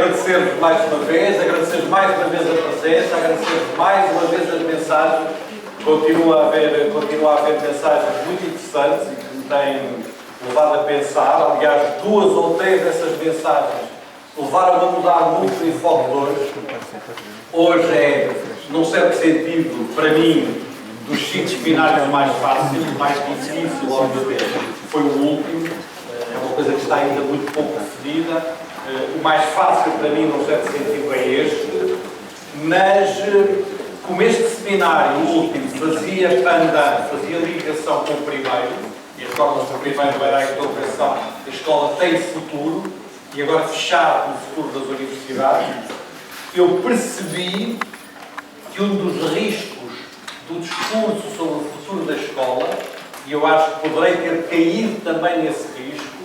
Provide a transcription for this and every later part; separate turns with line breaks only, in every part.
agradecer-vos mais uma vez a presença, agradecer-vos mais uma vez as mensagens. Continua a haver mensagens muito interessantes e que me têm levado a pensar. Aliás, 2 ou 3 dessas mensagens levaram a mudar muito o enfoque de hoje. Hoje é, num certo sentido, para mim, dos 5 seminários mais fáceis, mais difícil, obviamente, foi o último. É uma coisa que está ainda muito pouco definida. O mais fácil para mim, num certo sentido, é este. Mas, como este seminário, o último, fazia ligação com o primeiro, e agora o primeiro era a interrogação, a escola tem futuro, e agora fechar o futuro das universidades, eu percebi que um dos riscos do discurso sobre o futuro da escola, e eu acho que poderei ter caído também nesse risco,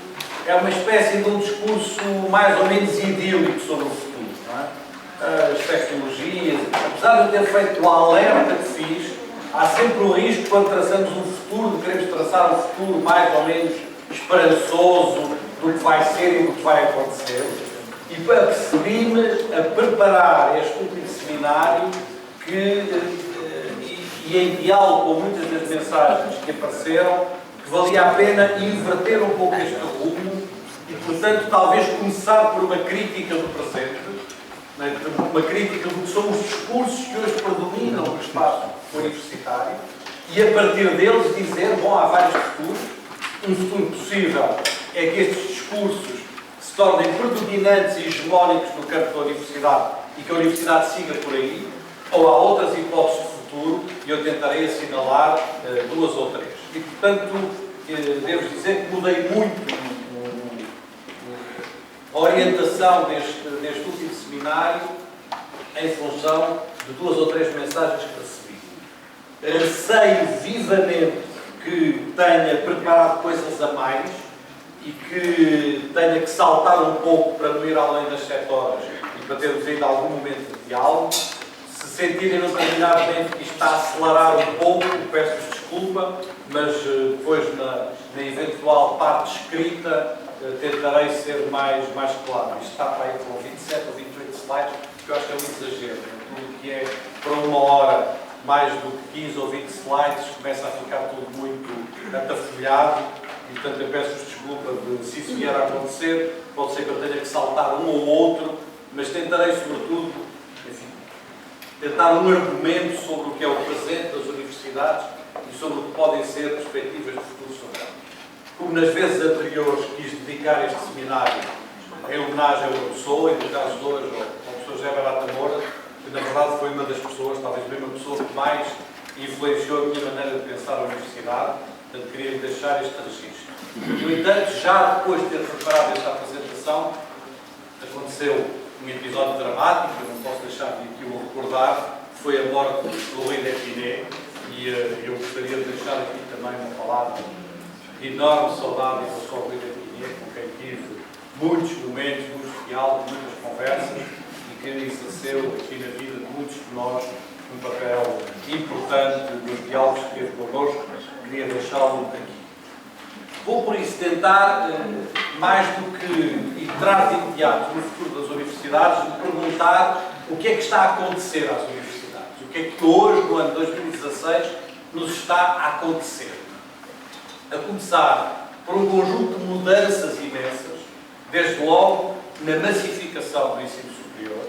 é uma espécie de um discurso mais ou menos idílico sobre o futuro. Não é? As tecnologias, apesar de eu ter feito o alerta que fiz, há sempre o risco quando traçamos um futuro, queremos traçar um futuro mais ou menos esperançoso do que vai ser e do que vai acontecer. E percebi-me a preparar este último seminário e em diálogo com muitas das mensagens que apareceram, que valia a pena inverter um pouco este rumo e, portanto, talvez começar por uma crítica do presente, né, uma crítica do que são os discursos que hoje predominam no espaço universitário e, a partir deles, dizer, bom, há vários futuros. Um futuro possível é que estes discursos se tornem predominantes e hegemónicos no campo da universidade e que a universidade siga por aí, ou há outras hipóteses de futuro e eu tentarei assinalar 2 ou 3. E, portanto, devo dizer que mudei muito a orientação deste último seminário em função de 2 ou 3 mensagens que recebi. Receio vivamente que tenha preparado coisas a mais e que tenha que saltar um pouco para não ir além das 7 horas e para termos ainda algum momento de diálogo. Se sentirem num determinado momento que isto está a acelerar um pouco, peço-vos desculpa, mas depois na eventual parte escrita tentarei ser mais claro. Isto está para aí com 27 ou 28 slides, que eu acho que é um exagero. Tudo que é para 1 hora, mais do que 15 ou 20 slides, começa a ficar tudo muito atafolhado e, portanto, eu peço-vos desculpa se isso vier a acontecer. Pode ser que eu tenha que saltar um ou outro, mas tentarei, sobretudo, tentar um argumento sobre o que é o presente das universidades e sobre o que podem ser perspectivas de futuro sobre elas. Como nas vezes anteriores quis dedicar este seminário em homenagem a uma pessoa, e no caso de hoje ao professor José Barata Moura, que na verdade foi uma das pessoas, talvez mesmo a pessoa que mais influenciou a minha maneira de pensar a universidade, portanto queria deixar este registro. No entanto, já depois de ter preparado esta apresentação, aconteceu um episódio dramático, eu não posso deixar de aqui o recordar, foi a morte do Rui Definé, e eu gostaria de deixar aqui também uma palavra de enorme saudade do Sr. Rui Definé, com quem tive muitos momentos, muitos diálogos, muitas conversas, e que exerceu aqui na vida de muitos de nós um papel importante nos diálogos que teve connosco, queria deixá-lo aqui. Vou, por isso, tentar, mais do que entrar de imediato no futuro das universidades, me perguntar o que é que está a acontecer às universidades. O que é que hoje, no ano 2016, nos está a acontecer. A começar por um conjunto de mudanças imensas, desde logo na massificação do ensino superior.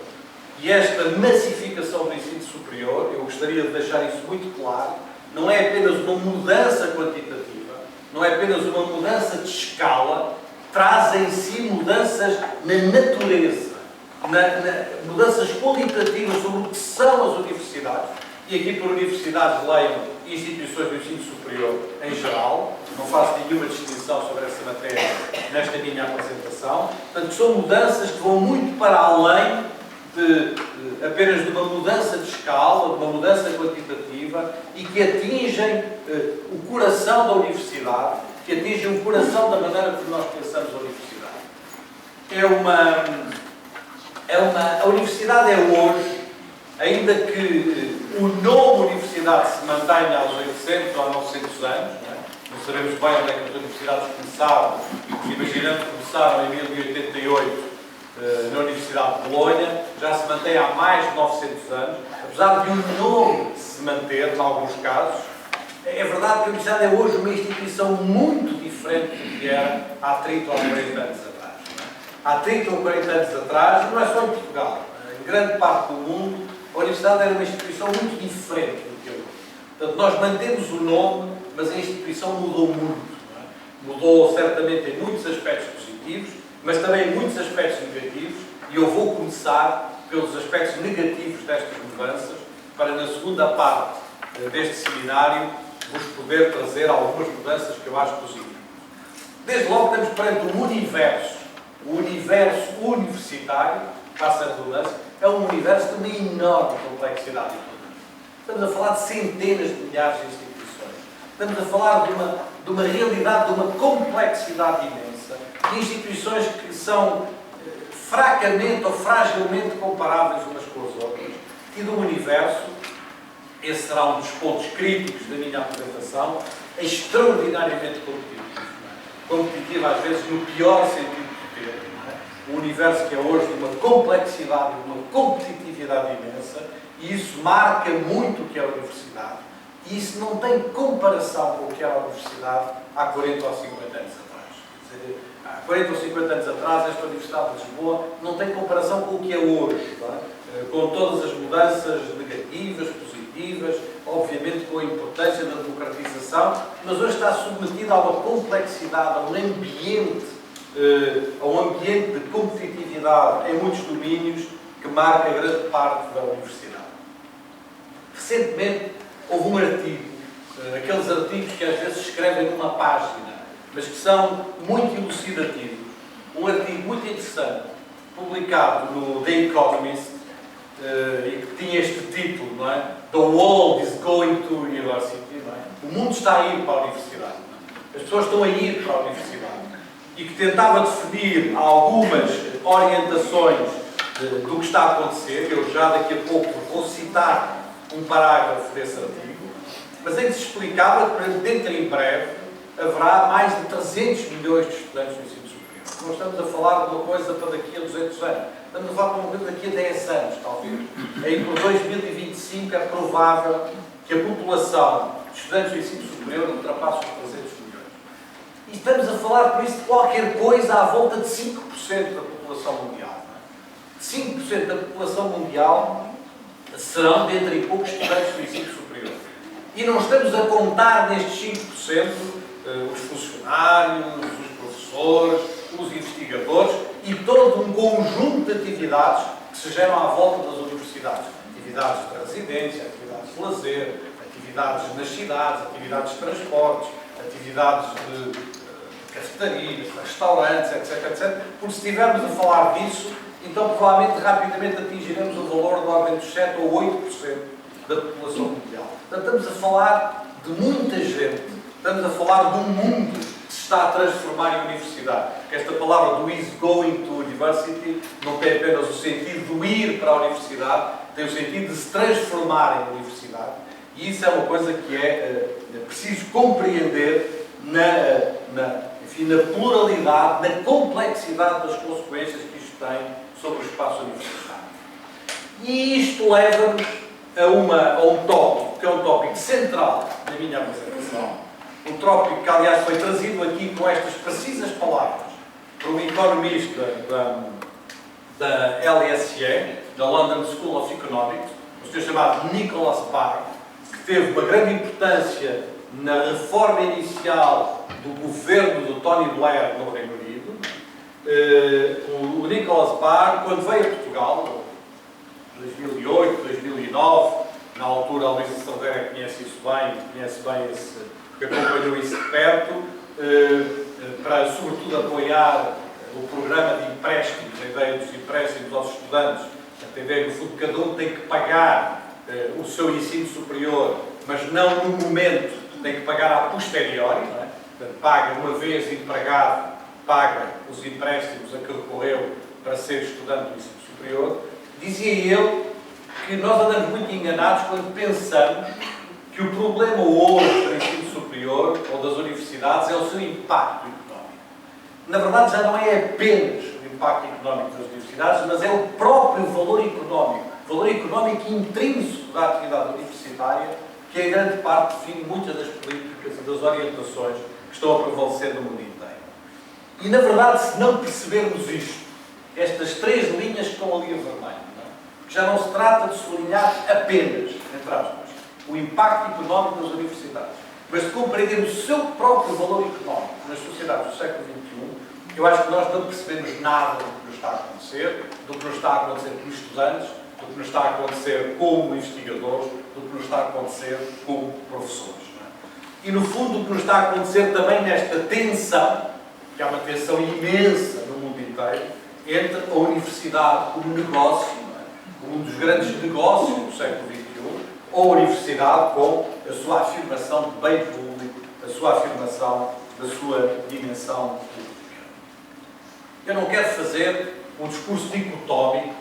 E esta massificação do ensino superior, eu gostaria de deixar isso muito claro, não é apenas uma mudança quantitativa, não é apenas uma mudança de escala, traz em si mudanças na natureza, mudanças qualitativas sobre o que são as universidades. E aqui por universidades leiam instituições do ensino superior em geral, não faço nenhuma distinção sobre essa matéria nesta minha apresentação. Portanto, são mudanças que vão muito para além apenas de uma mudança de escala, de uma mudança quantitativa e que atingem o coração da universidade, que atingem o coração da maneira como nós pensamos a universidade. A universidade é hoje, ainda que o nome universidade se mantenha aos 800 ou 900 anos, não sabemos bem onde é que as universidades começaram, imaginando que começaram em 1088, na Universidade de Bolonha, já se mantém há mais de 900 anos, apesar de o nome se manter, em alguns casos. É verdade que a Universidade é hoje uma instituição muito diferente do que era há 30 ou 40 anos atrás. Há 30 ou 40 anos atrás, não é só em Portugal, em grande parte do mundo, a Universidade era uma instituição muito diferente do que é hoje. Portanto, nós mantemos o nome, mas a instituição mudou muito. Mudou certamente em muitos aspectos positivos, mas também em muitos aspectos negativos, e eu vou começar pelos aspectos negativos destas mudanças, para na segunda parte deste seminário vos poder trazer algumas mudanças que eu acho positivas. Desde logo estamos perante um universo, o universo universitário, passa a redundância, é um universo de uma enorme complexidade e poder. Estamos a falar de centenas de milhares de instituições. Estamos a falar de uma realidade, de uma complexidade imensa, de instituições que são fracamente ou fragilmente comparáveis umas com as outras, e de um universo, esse será um dos pontos críticos da minha apresentação, extraordinariamente competitivo. Competitivo, às vezes, no pior sentido do termo. Um universo que é hoje de uma complexidade, de uma competitividade imensa, e isso marca muito o que é a universidade, e isso não tem comparação com o que era a universidade há 40 ou 50 anos atrás. Quer dizer, há 40 ou 50 anos atrás, esta Universidade de Lisboa não tem comparação com o que é hoje, não é? Com todas as mudanças negativas, positivas, obviamente com a importância da democratização, mas hoje está submetida a uma complexidade, a um ambiente de competitividade em muitos domínios que marca grande parte da universidade. Recentemente houve um artigo, aqueles artigos que às vezes se escrevem numa página, mas que são muito elucidativos, um artigo muito interessante, publicado no The Economist, e que tinha este título, não é? The world is going to university, não é? O mundo está a ir para a universidade. As pessoas estão a ir para a universidade. E que tentava definir algumas orientações do que está a acontecer. Eu já daqui a pouco vou citar um parágrafo desse artigo, mas em que se explicava que dentro em breve haverá mais de 300 milhões de estudantes no ensino superior. Nós estamos a falar de uma coisa para daqui a 200 anos. Estamos a falar de uma coisa daqui a 10 anos, talvez. Em que por 2025 é provável que a população de estudantes do ensino superior ultrapasse os 300 milhões. E estamos a falar, por isso, de qualquer coisa à volta de 5% da população mundial. 5% da população mundial serão, dentre e poucos, estudantes do ensino superior. E não estamos a contar nestes 5% os funcionários, os professores, os investigadores e todo um conjunto de atividades que se geram à volta das universidades. Atividades de residência, atividades de lazer, atividades nas cidades, atividades de transportes, atividades de cafetarias, restaurantes, etc, etc. Porque se estivermos a falar disso, então provavelmente rapidamente atingiremos o valor de ordem dos 7 ou 8% da população mundial. Portanto, estamos a falar de muita gente, estamos a falar de um mundo que se está a transformar em universidade. Esta palavra do is going to university não tem apenas o sentido de ir para a universidade, tem o sentido de se transformar em universidade. E isso é uma coisa que é preciso compreender na pluralidade, na complexidade das consequências que isto tem sobre o espaço universitário. E isto leva-nos a um tópico, que é um tópico central da minha apresentação, um tópico que, aliás, foi trazido aqui com estas precisas palavras por um economista da LSE, da London School of Economics, um senhor chamado Nicholas Barr, que teve uma grande importância na reforma inicial do governo do Tony Blair no Reino Unido. O Nicholas Barr, quando veio a Portugal, 2008, 2009, na altura a Luísa Cerdeira conhece isso bem, porque acompanhou isso de perto, para sobretudo apoiar o programa de empréstimos, a ideia dos empréstimos aos estudantes, entender que no fundo cada um tem que pagar o seu ensino superior, mas não no momento, tem que pagar a posteriori, não é? Portanto, paga uma vez empregado, paga os empréstimos a que recorreu para ser estudante do ensino superior. Dizia ele que nós andamos muito enganados quando pensamos que o problema hoje do ensino superior ou das universidades é o seu impacto económico. Na verdade, já não é apenas o impacto económico das universidades, mas é o próprio valor económico intrínseco da atividade universitária, que em grande parte define muitas das políticas e das orientações que estão a prevalecer no mundo inteiro. E, na verdade, se não percebermos isto, estas três linhas que estão ali a vermelho, já não se trata de sublinhar apenas, entre aspas, o impacto económico das universidades, mas de compreendermos o seu próprio valor económico nas sociedades do século XXI, eu acho que nós não percebemos nada do que nos está a acontecer, do que nos está a acontecer como estudantes, do que nos está a acontecer como investigadores, do que nos está a acontecer como professores. E, no fundo, o que nos está a acontecer também nesta tensão, que é uma tensão imensa no mundo inteiro, entre a universidade como negócio, como um dos grandes negócios do século XXI, ou a universidade com a sua afirmação de bem público, a sua afirmação da sua dimensão pública. Eu não quero fazer um discurso dicotómico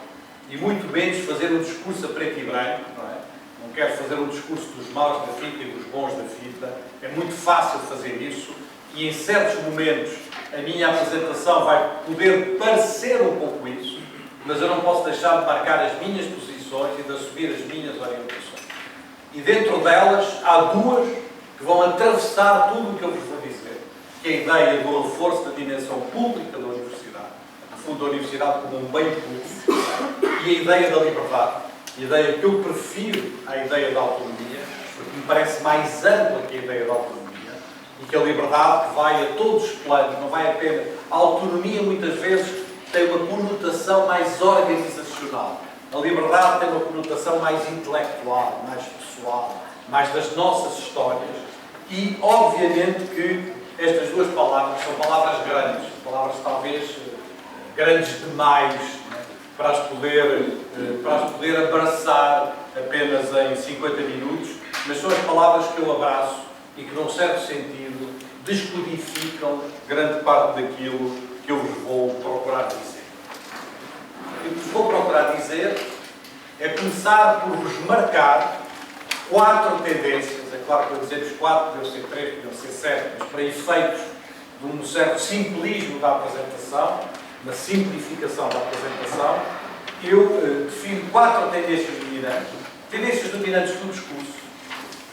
e muito menos fazer um discurso a preto e branco, não quero fazer um discurso dos maus da fita e dos bons da fita. É muito fácil fazer isso e, em certos momentos, a minha apresentação vai poder parecer um pouco isso, mas eu não posso deixar de marcar as minhas posições e de assumir as minhas orientações. E dentro delas há duas que vão atravessar tudo o que eu vos vou dizer, que é a ideia do reforço da dimensão pública da universidade, no fundo, a universidade como um bem público, e a ideia da liberdade, a ideia que eu prefiro à ideia da autonomia, porque me parece mais ampla que a ideia da autonomia, e que a liberdade que vai a todos os planos, não vai apenas... A autonomia, muitas vezes, tem uma conotação mais organizacional. A liberdade tem uma conotação mais intelectual, mais pessoal, mais das nossas histórias. E, obviamente, que estas duas palavras são palavras grandes, palavras talvez grandes demais, para as poder abraçar apenas em 50 minutos, mas são as palavras que eu abraço e que, num certo sentido, descodificam grande parte daquilo que eu vos vou procurar dizer. O que vos vou procurar dizer é começar por vos marcar 4 tendências. É claro que eu dizer-vos 4, podiam ser 3, podiam ser 7, mas para efeitos de um certo simplismo da apresentação, uma simplificação da apresentação, eu defino 4 tendências dominantes. Tendências dominantes do discurso.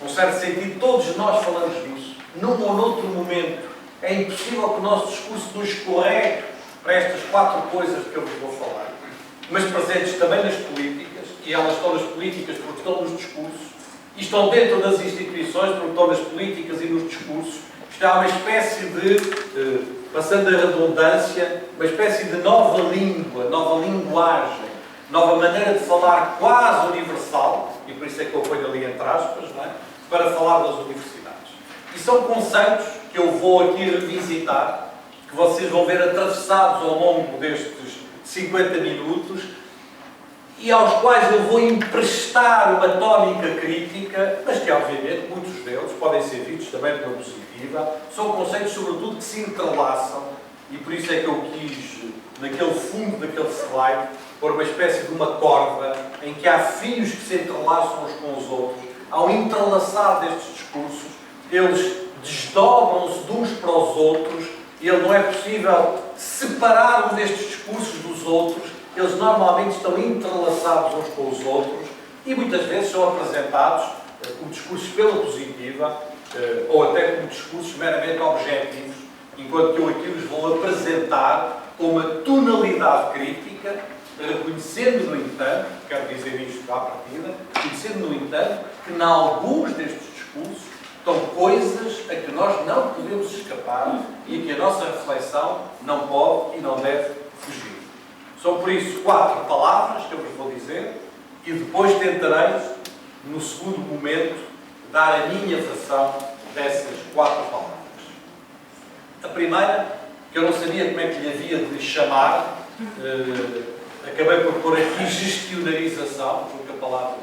Num certo sentido, todos nós falamos disso. Num ou noutro momento, é impossível que o nosso discurso nos escorregue para estas 4 coisas de que eu vos vou falar. Mas presentes também nas políticas, e elas estão nas políticas porque estão nos discursos, e estão dentro das instituições porque estão nas políticas e nos discursos. Isto é uma espécie de, passando a redundância, uma espécie de nova língua, nova linguagem, nova maneira de falar quase universal, e por isso é que eu ponho ali entre aspas, não é? Para falar das universidades. E são conceitos que eu vou aqui revisitar, que vocês vão ver atravessados ao longo destes 50 minutos, e aos quais eu vou emprestar uma tónica crítica, mas que, obviamente, muitos deles podem ser vistos também pela positiva. São conceitos, sobretudo, que se entrelaçam, e por isso é que eu quis, naquele fundo daquele slide, pôr uma espécie de uma corda em que há fios que se entrelaçam uns com os outros. Ao entrelaçar destes discursos, eles desdobram-se de uns para os outros, e não é possível separar um destes discursos dos outros. Eles normalmente estão entrelaçados uns com os outros e muitas vezes são apresentados como discursos pela positiva ou até como discursos meramente objetivos, enquanto que eu aqui os vou apresentar com uma tonalidade crítica, reconhecendo, no entanto, quero dizer isto à partida, reconhecendo, no entanto, que em alguns destes discursos estão coisas a que nós não podemos escapar e a que a nossa reflexão não pode e não deve fugir. São, por isso, 4 palavras que eu vos vou dizer e depois tentarei, no segundo momento, dar a minha versão dessas 4 palavras. A primeira, que eu não sabia como é que lhe havia de lhe chamar, acabei por pôr aqui gestionarização, porque a palavra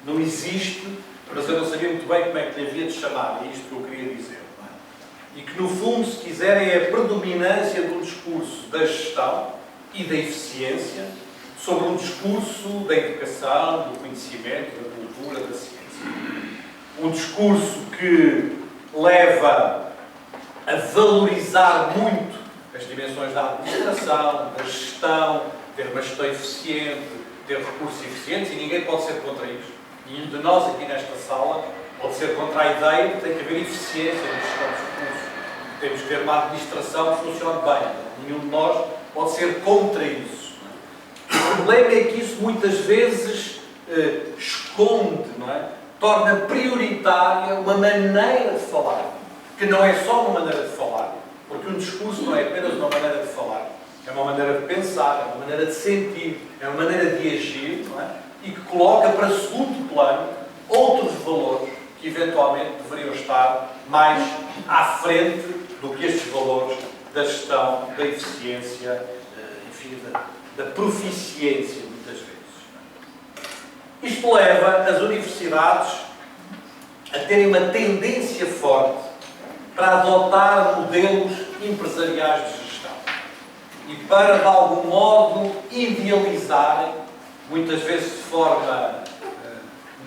não existe, mas eu não sabia muito bem como é que lhe havia de chamar, é isto que eu queria dizer. Não é? E que, no fundo, se quiserem, é a predominância do discurso da gestão e da eficiência sobre um discurso da educação, do conhecimento, da cultura, da ciência. Um discurso que leva a valorizar muito a as dimensões da administração, da gestão, ter uma gestão eficiente, ter recursos eficientes, e ninguém pode ser contra isto. Nenhum de nós aqui nesta sala pode ser contra a ideia de que tem que haver eficiência na gestão dos recursos. Temos que ter uma administração que funcione bem. Nenhum de nós pode ser contra isso. O problema é que isso muitas vezes esconde, não é? Torna prioritária uma maneira de falar, que não é só uma maneira de falar, porque um discurso não é apenas uma maneira de falar, é uma maneira de pensar, é uma maneira de sentir, é uma maneira de agir, não é? E que coloca para segundo plano outros valores que eventualmente deveriam estar mais à frente do que estes valores da gestão, da eficiência, enfim, da proficiência, muitas vezes. Isto leva as universidades a terem uma tendência forte para adotar modelos empresariais de gestão e para, de algum modo, idealizarem, muitas vezes de forma,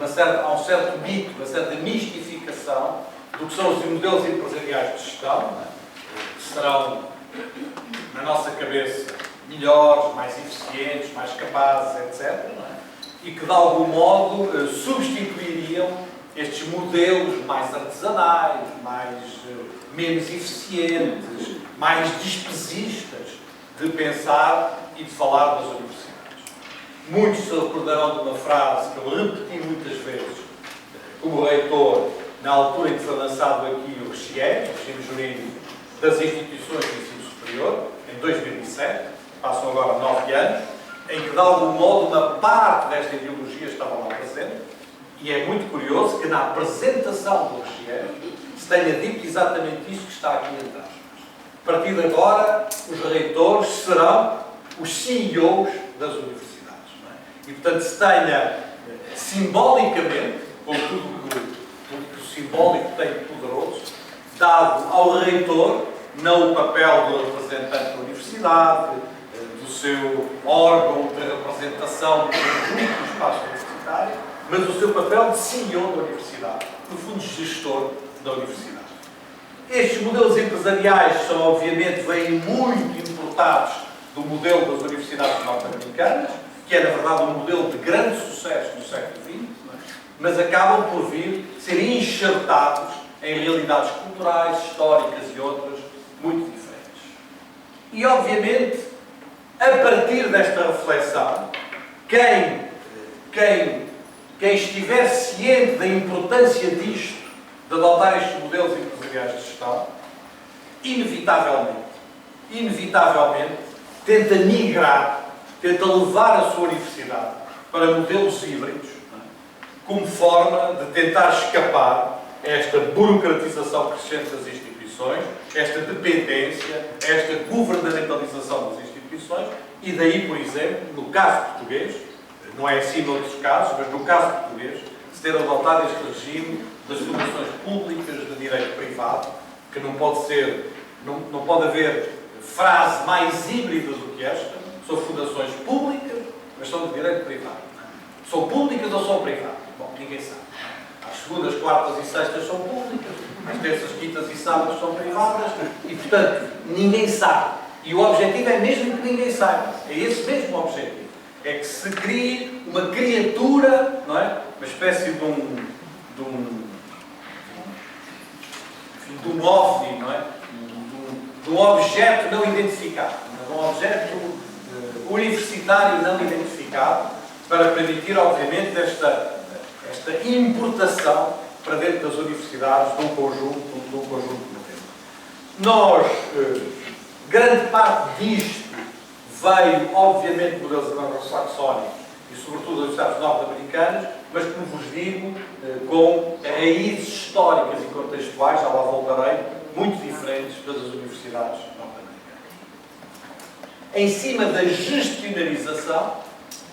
há um certo mito, uma certa mistificação do que são os modelos empresariais de gestão, que serão, na nossa cabeça, melhores, mais eficientes, mais capazes, etc. E que, de algum modo, substituiriam estes modelos mais artesanais, menos eficientes, mais despesistas de pensar e de falar das universidades. Muitos se recordarão de uma frase que eu repeti muitas vezes como reitor, na altura em que foi lançado aqui o regime jurídico das instituições de ensino superior, em 2007, passam agora 9 anos, em que, de algum modo, uma parte desta ideologia estava lá presente, e é muito curioso que, na apresentação do regime, se tenha dito exatamente isso que está aqui atrás. A partir de agora, os reitores serão os CEOs das universidades. Não é? E, portanto, se tenha, simbolicamente, com tudo que o simbólico tem de poderoso, dado ao reitor, não o papel do representante da universidade, do seu órgão de representação do conjunto do espaço universitário, mas o seu papel de CEO da universidade, no fundo, gestor da universidade. Estes modelos empresariais são, obviamente, vêm muito importados do modelo das universidades norte-americanas, que é, na verdade, um modelo de grande sucesso no século XX, mas acabam por ser enxertados em realidades culturais, históricas e outras muito diferentes. E, obviamente, a partir desta reflexão, quem estiver ciente da importância disto, de adotar estes modelos empresariais de gestão, inevitavelmente, tenta migrar, tenta levar a sua universidade para modelos híbridos, como forma de tentar escapar a esta burocratização crescente das instituições, esta dependência, esta governamentalização das instituições, e daí, por exemplo, no caso português, não é assim noutros casos, mas no caso português, se ter adotado este regime das fundações públicas de direito privado, que não pode haver frase mais híbrida do que esta. São fundações públicas, mas são de direito privado. São públicas ou são privadas? Bom, ninguém sabe. As segundas, quartas e sextas são públicas, as terças, quintas e sábados são privadas, e, portanto, ninguém sabe. E o objetivo é mesmo que ninguém saiba. É esse mesmo objetivo. É que se crie uma criatura, não é? Uma espécie de um OVNI, não é? De um objeto não identificado, de um objeto universitário não identificado, para permitir, obviamente, esta importação para dentro das universidades de um conjunto de modelos. Grande parte disto veio, obviamente, de modelos anglo-saxónicos e, sobretudo, dos Estados norte-americanos, mas, como vos digo, com raízes históricas e contextuais, já lá voltarei, muito diferentes das universidades norte-americanas. Em cima da gestionarização,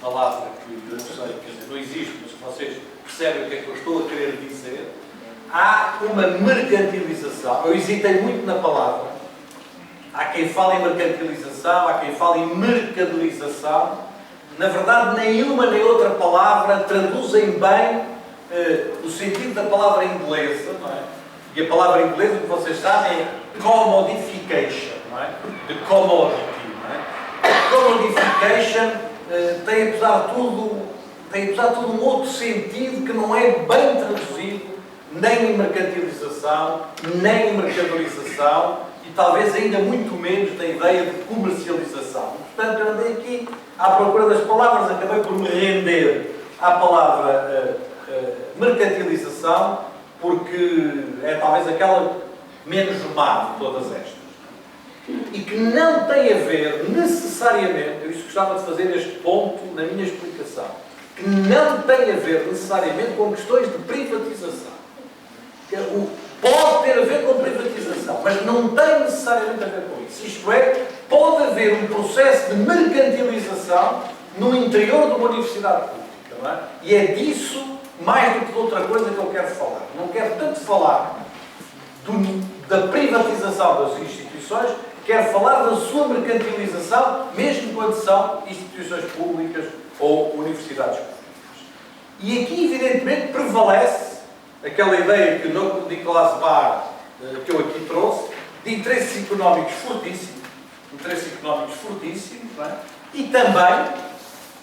palavra que eu sei que não existe, mas que vocês percebem o que é que eu estou a querer dizer, há uma mercantilização. Eu hesitei muito na palavra. Há quem fale em mercantilização, há quem fale em mercadorização. Na verdade, nenhuma nem outra palavra traduzem bem o sentido da palavra inglesa, não é? E a palavra inglesa, como vocês sabem, é commodification. não é? De commodity, não é? Commodification tem, apesar de tudo, um outro sentido que não é bem traduzido nem em mercantilização, nem em mercadorização e talvez ainda muito menos na ideia de comercialização. Portanto, eu andei aqui à procura das palavras, acabei por me render à palavra mercantilização, porque é talvez aquela menos má de todas estas. E que não tem a ver necessariamente, eu gostava de fazer este ponto na minha explicação, que não tem a ver necessariamente com questões de privatização. Pode ter a ver com privatização, mas não tem necessariamente a ver com isso. Isto é, pode haver um processo de mercantilização no interior de uma universidade pública, não é? E é disso, mais do que de outra coisa, que eu quero falar. Não quero tanto falar da privatização das instituições, quero falar da sua mercantilização, mesmo quando são instituições públicas ou universidades públicas. E aqui, evidentemente, prevalece aquela ideia que o Nicolas Barr, que eu aqui trouxe, de interesses económicos fortíssimos, não é? E também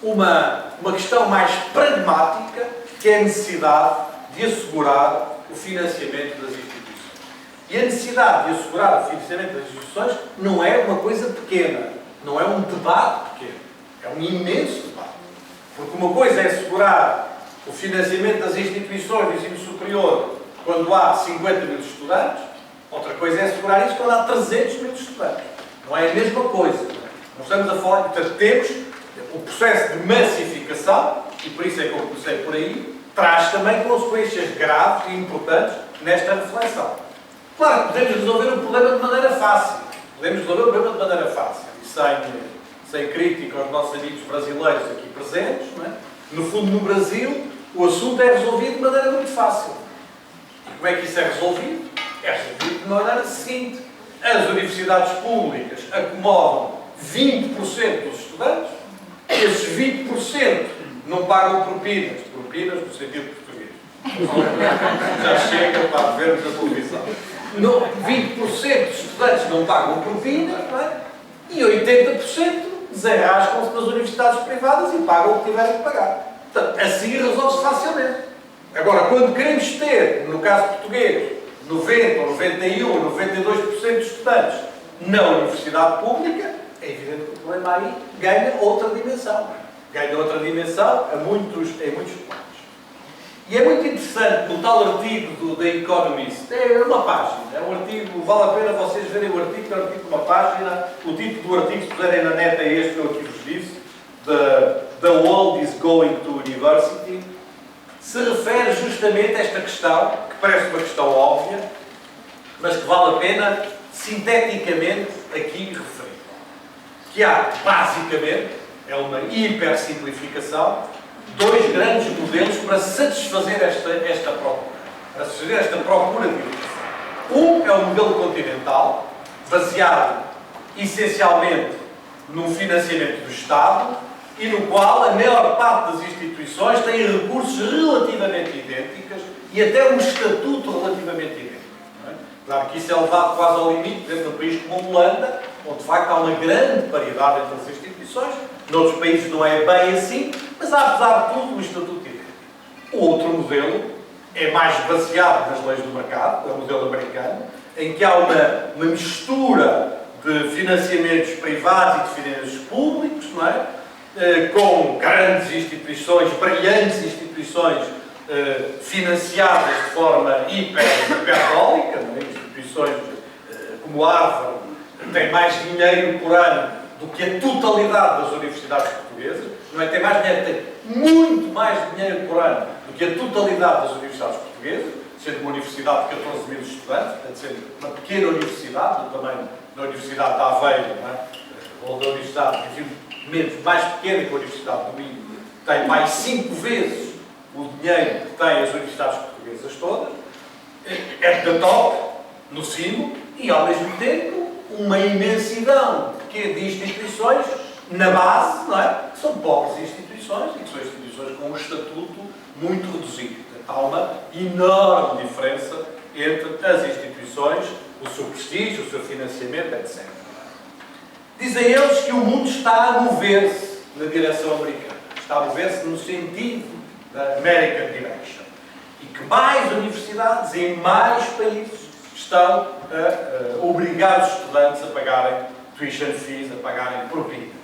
uma questão mais pragmática, que é a necessidade de assegurar o financiamento das instituições. E a necessidade de assegurar o financiamento das instituições não é uma coisa pequena, não é um debate pequeno, é um imenso debate. Porque uma coisa é assegurar o financiamento das instituições de ensino superior quando há 50 mil estudantes, outra coisa é assegurar isso quando há 300 mil estudantes. Não é a mesma coisa. Não estamos a falar, portanto, temos o processo de massificação, e por isso é que eu comecei por aí, traz também consequências graves e importantes nesta reflexão. Claro que podemos resolver o problema de maneira fácil. E sem crítica aos nossos amigos brasileiros aqui presentes, não é? No fundo, no Brasil, o assunto é resolvido de maneira muito fácil. E como é que isso é resolvido? É resolvido de maneira seguinte. As universidades públicas acomodam 20% dos estudantes, esses 20% não pagam propinas no sentido português. Já chega para vermos a televisão. 20% dos estudantes não pagam propinas, não é? E 80% desenrascam-se nas universidades privadas e pagam o que tiverem que pagar. Portanto, assim resolve-se facilmente. Agora, quando queremos ter, no caso português, 90, ou 91, ou 92% dos estudantes na universidade pública, é evidente que o problema aí ganha outra dimensão. Ganha outra dimensão em muitos planos. E é muito interessante, no tal artigo do The Economist, é uma página, é um artigo, vale a pena vocês verem o artigo, é um artigo de uma página, o título do artigo, se puserem na net, é este que eu aqui vos disse, The World is Going to University, se refere justamente a esta questão, que parece uma questão óbvia, mas que vale a pena, sinteticamente, aqui referir. Que há, basicamente, é uma hipersimplificação, dois grandes modelos para satisfazer esta procura. Para satisfazer esta procura de educação. Um é o modelo continental, baseado essencialmente no financiamento do Estado e no qual a maior parte das instituições tem recursos relativamente idênticos e até um estatuto relativamente idêntico. Não é? Claro que isso é levado quase ao limite dentro de um país como a Holanda, onde de facto há uma grande paridade entre as instituições. Noutros países não é bem assim, mas há, apesar de tudo, um estatuto idêntico. O outro modelo é mais baseado nas leis do mercado, é o modelo americano, em que há uma mistura de financiamentos privados e de financiamentos públicos, não é? Com grandes instituições, brilhantes instituições financiadas de forma hiperbólica, não é? Instituições como Harvard têm mais dinheiro por ano do que a totalidade das universidades portuguesas, não é? Tem mais dinheiro, tem muito mais dinheiro por ano do que a totalidade das universidades portuguesas, sendo uma universidade de 14 mil estudantes, portanto, sendo uma pequena universidade, do tamanho da Universidade de Aveiro, não é? Ou da Universidade, enfim, mais pequena que a Universidade do Minho, tem mais 5 vezes o dinheiro que têm as universidades portuguesas todas, é de top, no cimo, e ao mesmo tempo uma imensidão de instituições na base, não é? Que são pobres instituições e que são instituições com um estatuto muito reduzido. Portanto, há uma enorme diferença entre as instituições, o seu prestígio, o seu financiamento, etc. Dizem eles que o mundo está a mover-se na direção americana. Está a mover-se no sentido da American Direction. E que mais universidades em mais países estão a obrigar os estudantes a pagarem tuition fees, a pagarem propinas.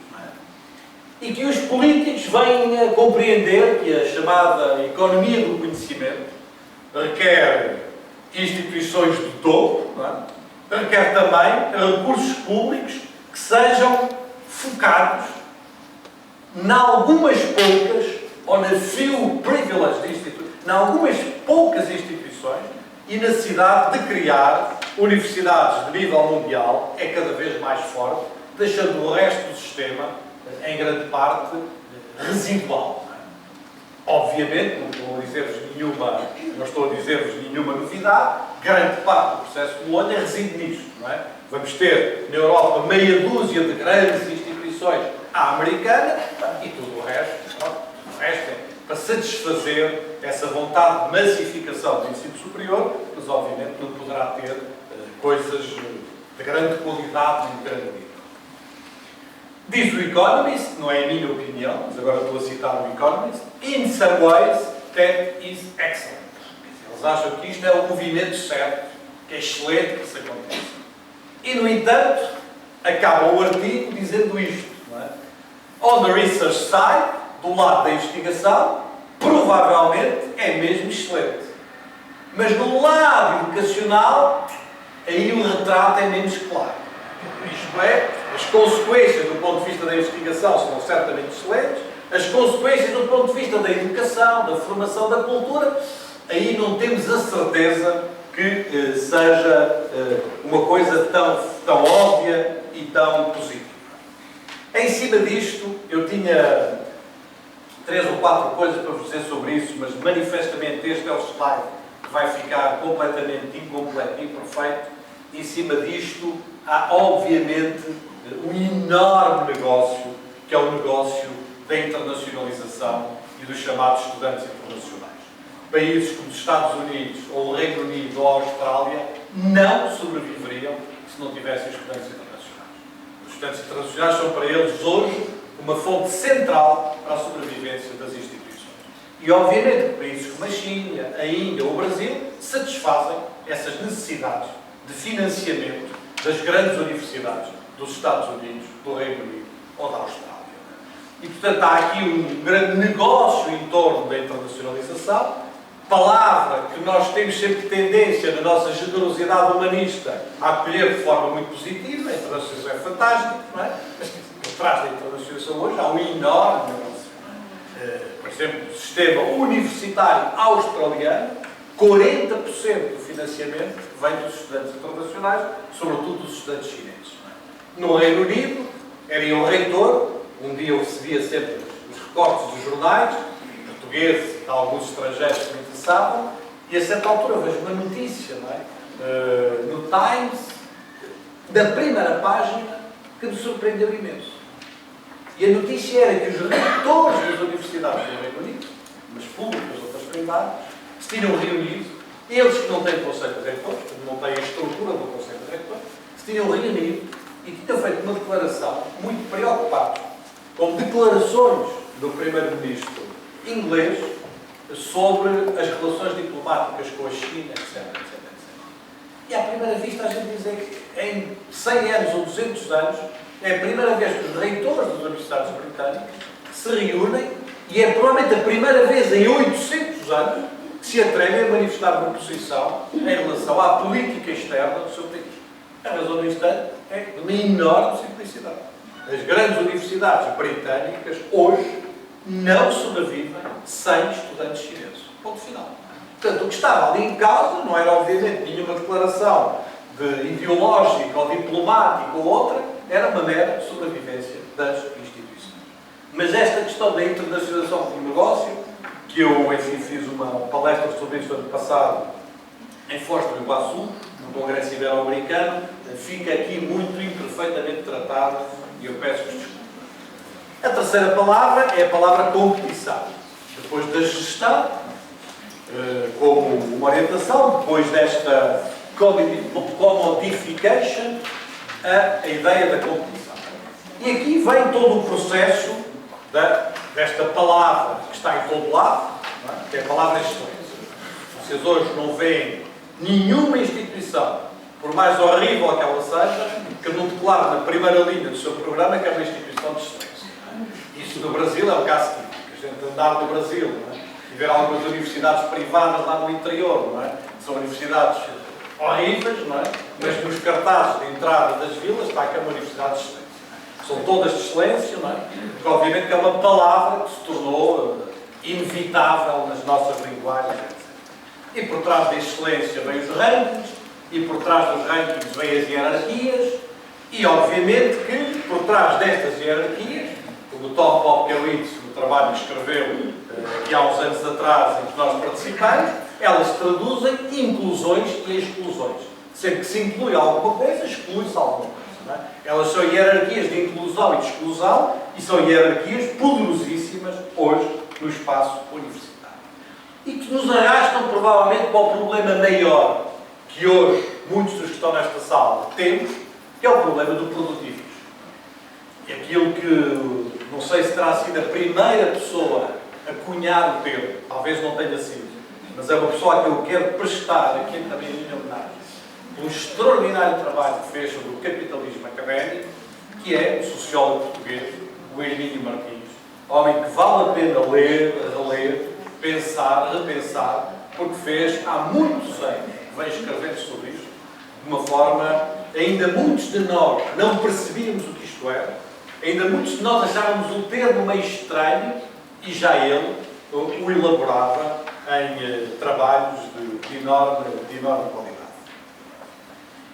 E que os políticos vêm a compreender que a chamada economia do conhecimento requer instituições de topo, requer também recursos públicos que sejam focados em algumas poucas, ou na few privileged instituições, em algumas poucas instituições, e na necessidade de criar universidades de nível mundial é cada vez mais forte, deixando o resto do sistema, em grande parte, residual. Obviamente, não estou a dizer-vos nenhuma novidade, grande parte do processo de Bolonha reside nisto. Não é? Vamos ter, na Europa, meia dúzia de grandes instituições à americana e tudo o resto, é para satisfazer essa vontade de massificação do ensino superior, mas obviamente não poderá ter coisas de grande qualidade nem de grande nível. Diz o Economist, não é a minha opinião, mas agora estou a citar o Economist, in some ways that is excellent. Eles acham que isto é o movimento certo, que é excelente que isso aconteça. E, no entanto, acaba o artigo dizendo isto. Não é? On the research side, do lado da investigação, provavelmente é mesmo excelente. Mas no lado educacional, aí o retrato é menos claro. Isto é, as consequências do ponto de vista da investigação são certamente excelentes, as consequências do ponto de vista da educação, da formação, da cultura, aí não temos a certeza que seja uma coisa tão óbvia e tão positiva. Em cima disto, eu tinha 3 ou 4 coisas para vos dizer sobre isso, mas manifestamente este é o slide que vai ficar completamente incompleto e imperfeito. Em cima disto, há obviamente um enorme negócio, que é o negócio da internacionalização e dos chamados estudantes internacionais. Países como os Estados Unidos, ou o Reino Unido, ou a Austrália, não sobreviveriam se não tivessem estudantes internacionais. Os estudantes internacionais são para eles hoje uma fonte central para a sobrevivência das instituições. E obviamente países como a China, a Índia ou o Brasil satisfazem essas necessidades de financiamento das grandes universidades dos Estados Unidos, do Reino Unido ou da Austrália. E, portanto, há aqui um grande negócio em torno da internacionalização, palavra que nós temos sempre tendência, na nossa generosidade humanista, a acolher de forma muito positiva. A internacionalização é fantástica, não é? Mas por trás da internacionalização hoje há um enorme negócio. Por exemplo, o sistema universitário australiano, 40% do financiamento vem dos estudantes internacionais, sobretudo dos estudantes chineses. No Reino Unido, era o reitor, um dia eu recebia sempre os recortes dos jornais, portugueses, de alguns estrangeiros que me interessavam, e a certa altura vejo uma notícia, não é? No Times, da primeira página, que me surpreendeu imenso. E a notícia era que os reitores das universidades do Reino Unido, umas públicas, outras privadas, se tinham reunido, eles que não têm conselho de reitores, não têm a estrutura do conselho de reitores, se tinham reunido e tinham feito uma declaração muito preocupados com declarações do primeiro-ministro inglês sobre as relações diplomáticas com a China, etc. E à primeira vista a gente diz que em 100 anos ou 200 anos é a primeira vez que os reitores das universidades britânicas se reúnem e é provavelmente a primeira vez em 800 anos que se atrevem a manifestar uma posição em relação à política externa do seu país. A razão disto é de uma enorme simplicidade. As grandes universidades britânicas hoje não sobrevivem sem estudantes chineses. Ponto final. Portanto, o que estava ali em causa não era, obviamente, nenhuma declaração ideológica ou diplomática ou outra, era uma mera sobrevivência das instituições. Mas esta questão da internacionalização do negócio, que eu, enfim, fiz uma palestra sobre isso ano passado em Foz do Iguaçu, no Congresso Ibero-Americano, fica aqui muito imperfeitamente tratado e eu peço-vos desculpa. A terceira palavra é a palavra competição. Depois da gestão, como uma orientação, depois desta commodification, a ideia da competição. E aqui vem todo o processo desta palavra que está em todo lado, não é? Que é a palavra excelência. Vocês hoje não veem nenhuma instituição, por mais horrível que ela seja, que não declare na primeira linha do seu programa que é uma instituição de excelência. Isso no Brasil é o caso típico. A gente andar no Brasil, não é? E ver algumas universidades privadas lá no interior, não é? São universidades horríveis, não é? Mas nos cartazes de entrada das vilas está que é uma universidade de excelência. São todas de excelência, não é? Porque obviamente que é uma palavra que se tornou inevitável nas nossas linguagens, etc. E por trás da excelência vem os rankings, e por trás dos rankings vêm as hierarquias, e obviamente que por trás destas hierarquias, como o Tom Popkewitz, no trabalho que escreveu aqui há uns anos atrás, em que nós participamos, elas traduzem inclusões e exclusões. Sempre que se inclui alguma coisa, exclui-se alguma coisa. Não é? Elas são hierarquias de inclusão e de exclusão, e são hierarquias poderosíssimas hoje no espaço universitário. E que nos arrastam provavelmente para o problema maior que hoje muitos dos que estão nesta sala temos, que é o problema do produtivismo. E aquilo que não sei se terá sido a primeira pessoa a cunhar o termo, talvez não tenha sido, mas é uma pessoa a que eu quero prestar aqui também a minha homenagem, pelo extraordinário trabalho que fez sobre o capitalismo académico, que é o sociólogo português, o Hermínio Martins, homem que vale a pena ler, reler, pensar, repensar, porque fez há muitos anos, vem escrevendo sobre isto, de uma forma, ainda muitos de nós não percebíamos o que isto era, ainda muitos de nós achávamos o termo meio estranho, e já ele o elaborava em trabalhos de enorme qualidade.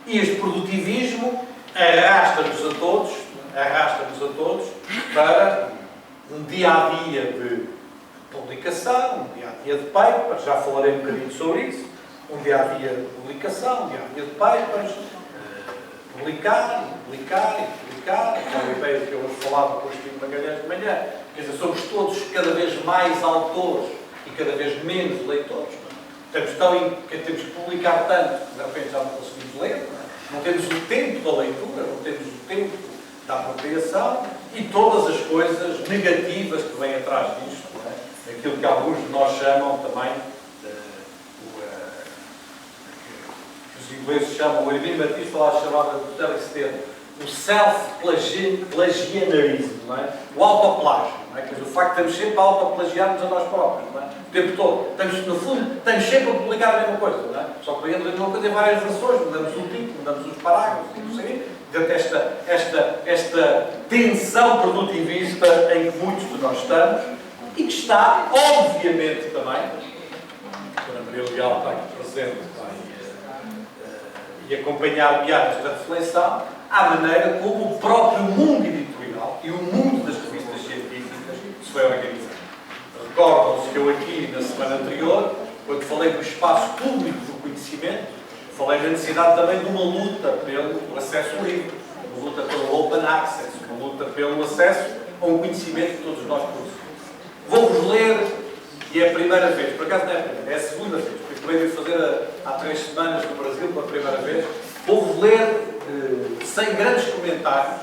E este produtivismo arrasta-nos a todos para um dia-a-dia de publicação, um dia-a-dia de papers, já falarei um bocadinho sobre isso, um dia-a-dia de publicação, um dia-a-dia de papers, publicar, aquela ideia que eu hoje falava com o Espírito Magalhães de manhã, quer dizer, somos todos cada vez mais autores e cada vez menos leitores. Temos que publicar tanto que de repente já não conseguimos ler, não temos o tempo da leitura, não temos o tempo da apropriação e todas as coisas negativas que vêm atrás disto, não é? Aquilo que alguns de nós chamam também, que os ingleses chamam, o Hermínio Martins chamava esse termo, o self-plagiarismo, não é? O autoplágio, não é? Quer dizer, o facto de estamos sempre a autoplagiar-nos a nós próprios, não é? O tempo todo. No fundo, estamos sempre a publicar a mesma coisa, não é? Só que podemos a mesma coisa em várias versões, mudamos o título, mudamos os parágrafos, não sei. Portanto, esta tensão produtivista em que muitos de nós estamos e que está, obviamente, também, a Dra. Maria Leal está aqui presente, e acompanhar-me nesta reflexão, à maneira como o próprio mundo editorial e o mundo das revistas científicas se foi organizando. Recordam-se que eu aqui, na semana anterior, quando falei do espaço público do conhecimento, falei da necessidade também de uma luta pelo acesso livre, uma luta pelo open access, uma luta pelo acesso a um conhecimento que todos nós produzimos. Vou-vos ler, e é a primeira vez, por acaso não é a primeira, é a segunda vez, porque acabei de fazer há 3 semanas no Brasil pela primeira vez. Vou-vos ler, sem grandes comentários,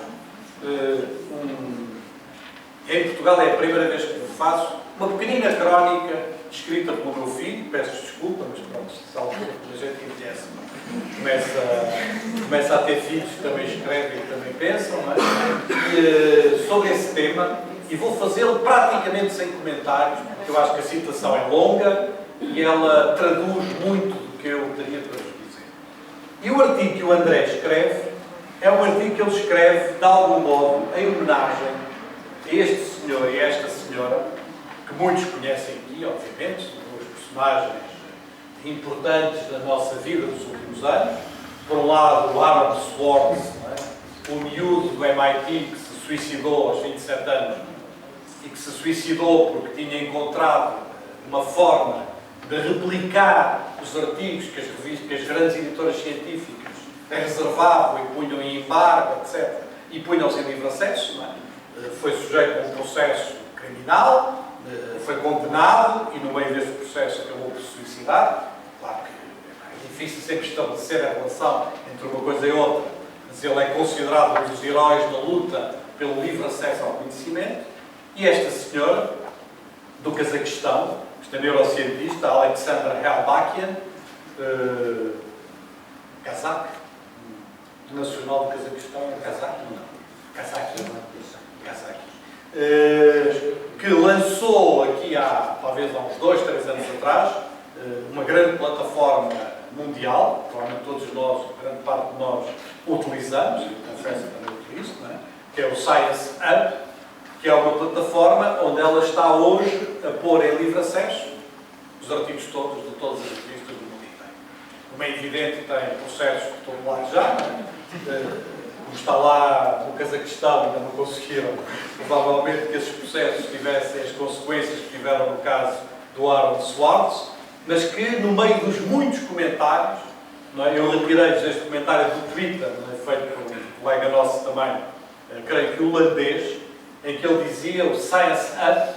em Portugal é a primeira vez que o faço, uma pequenina crónica escrita pelo meu filho, peço desculpa, mas pronto, se altura a gente envelhece, começa a ter filhos que também escrevem e também pensam, não é? Sobre esse tema, e vou fazê-lo praticamente sem comentários, porque eu acho que a citação é longa e ela traduz muito do que eu teria para vos dizer. E o artigo que o André escreve é um artigo que ele escreve, de algum modo, em homenagem a este senhor e a esta senhora, que muitos conhecem aqui, obviamente, são os personagens importantes da nossa vida dos últimos anos. Por um lado, o Harold Swartz, o miúdo do MIT que se suicidou aos 27 anos e que se suicidou porque tinha encontrado uma forma de replicar os artigos que as revistas, que as grandes editoras científicas reservavam e punham em embargo, etc., e punham-se em livre acesso, não é? Foi sujeito a um processo criminal, foi condenado e no meio desse processo acabou por se suicidar. Claro que é difícil sempre estabelecer a relação entre uma coisa e outra, mas ele é considerado um dos heróis da luta pelo livre acesso ao conhecimento, e esta senhora, do Cazaquistão, esta neurocientista, Alexandra Helbakian, Kazakh, nacional do Cazaquistão, Kazakh, não, Kazakh, que lançou aqui talvez há uns 2, 3 anos atrás, uma grande plataforma mundial, provavelmente todos nós, grande parte de nós, utilizamos, e confesso que também utilizo, não é? Que é o Science Hub, que é uma plataforma onde ela está hoje a pôr em livre acesso os artigos todos de todas as revistas do mundo inteiro. Como é evidente, tem processos por todo lado já, não é? Como está lá no Cazaquistão, ainda não conseguiram, provavelmente, que esses processos tivessem as consequências que tiveram no caso do Aaron Swartz, mas que, no meio dos muitos comentários, não é? Eu retirei-vos este comentário do Twitter, não é? Feito por um colega nosso também, creio que holandês, em que ele dizia: o Science Hub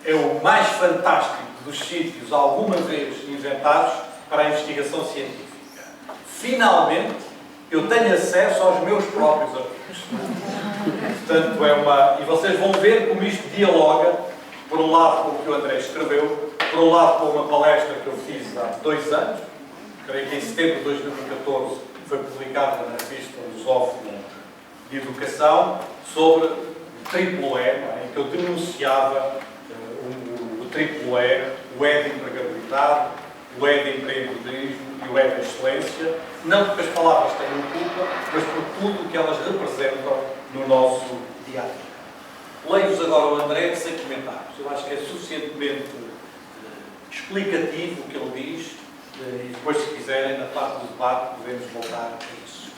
é o mais fantástico dos sítios alguma vez inventados para a investigação científica. Finalmente, eu tenho acesso aos meus próprios artigos. Portanto, e vocês vão ver como isto dialoga, por um lado, com o que o André escreveu, por um lado, com uma palestra que eu fiz há 2 anos, creio que em setembro de 2014 foi publicada na revista Lusófona de Educação, sobre o triplo E, em que eu denunciava o triplo E, o E de empregabilidade, o E de empreendedorismo e o E de excelência, não porque as palavras tenham culpa, mas por tudo o que elas representam no nosso dia-a-dia. Leio-vos agora o André sem comentários. Eu acho que é suficientemente explicativo o que ele diz, e depois, se quiserem, na parte do debate, podemos voltar a isso.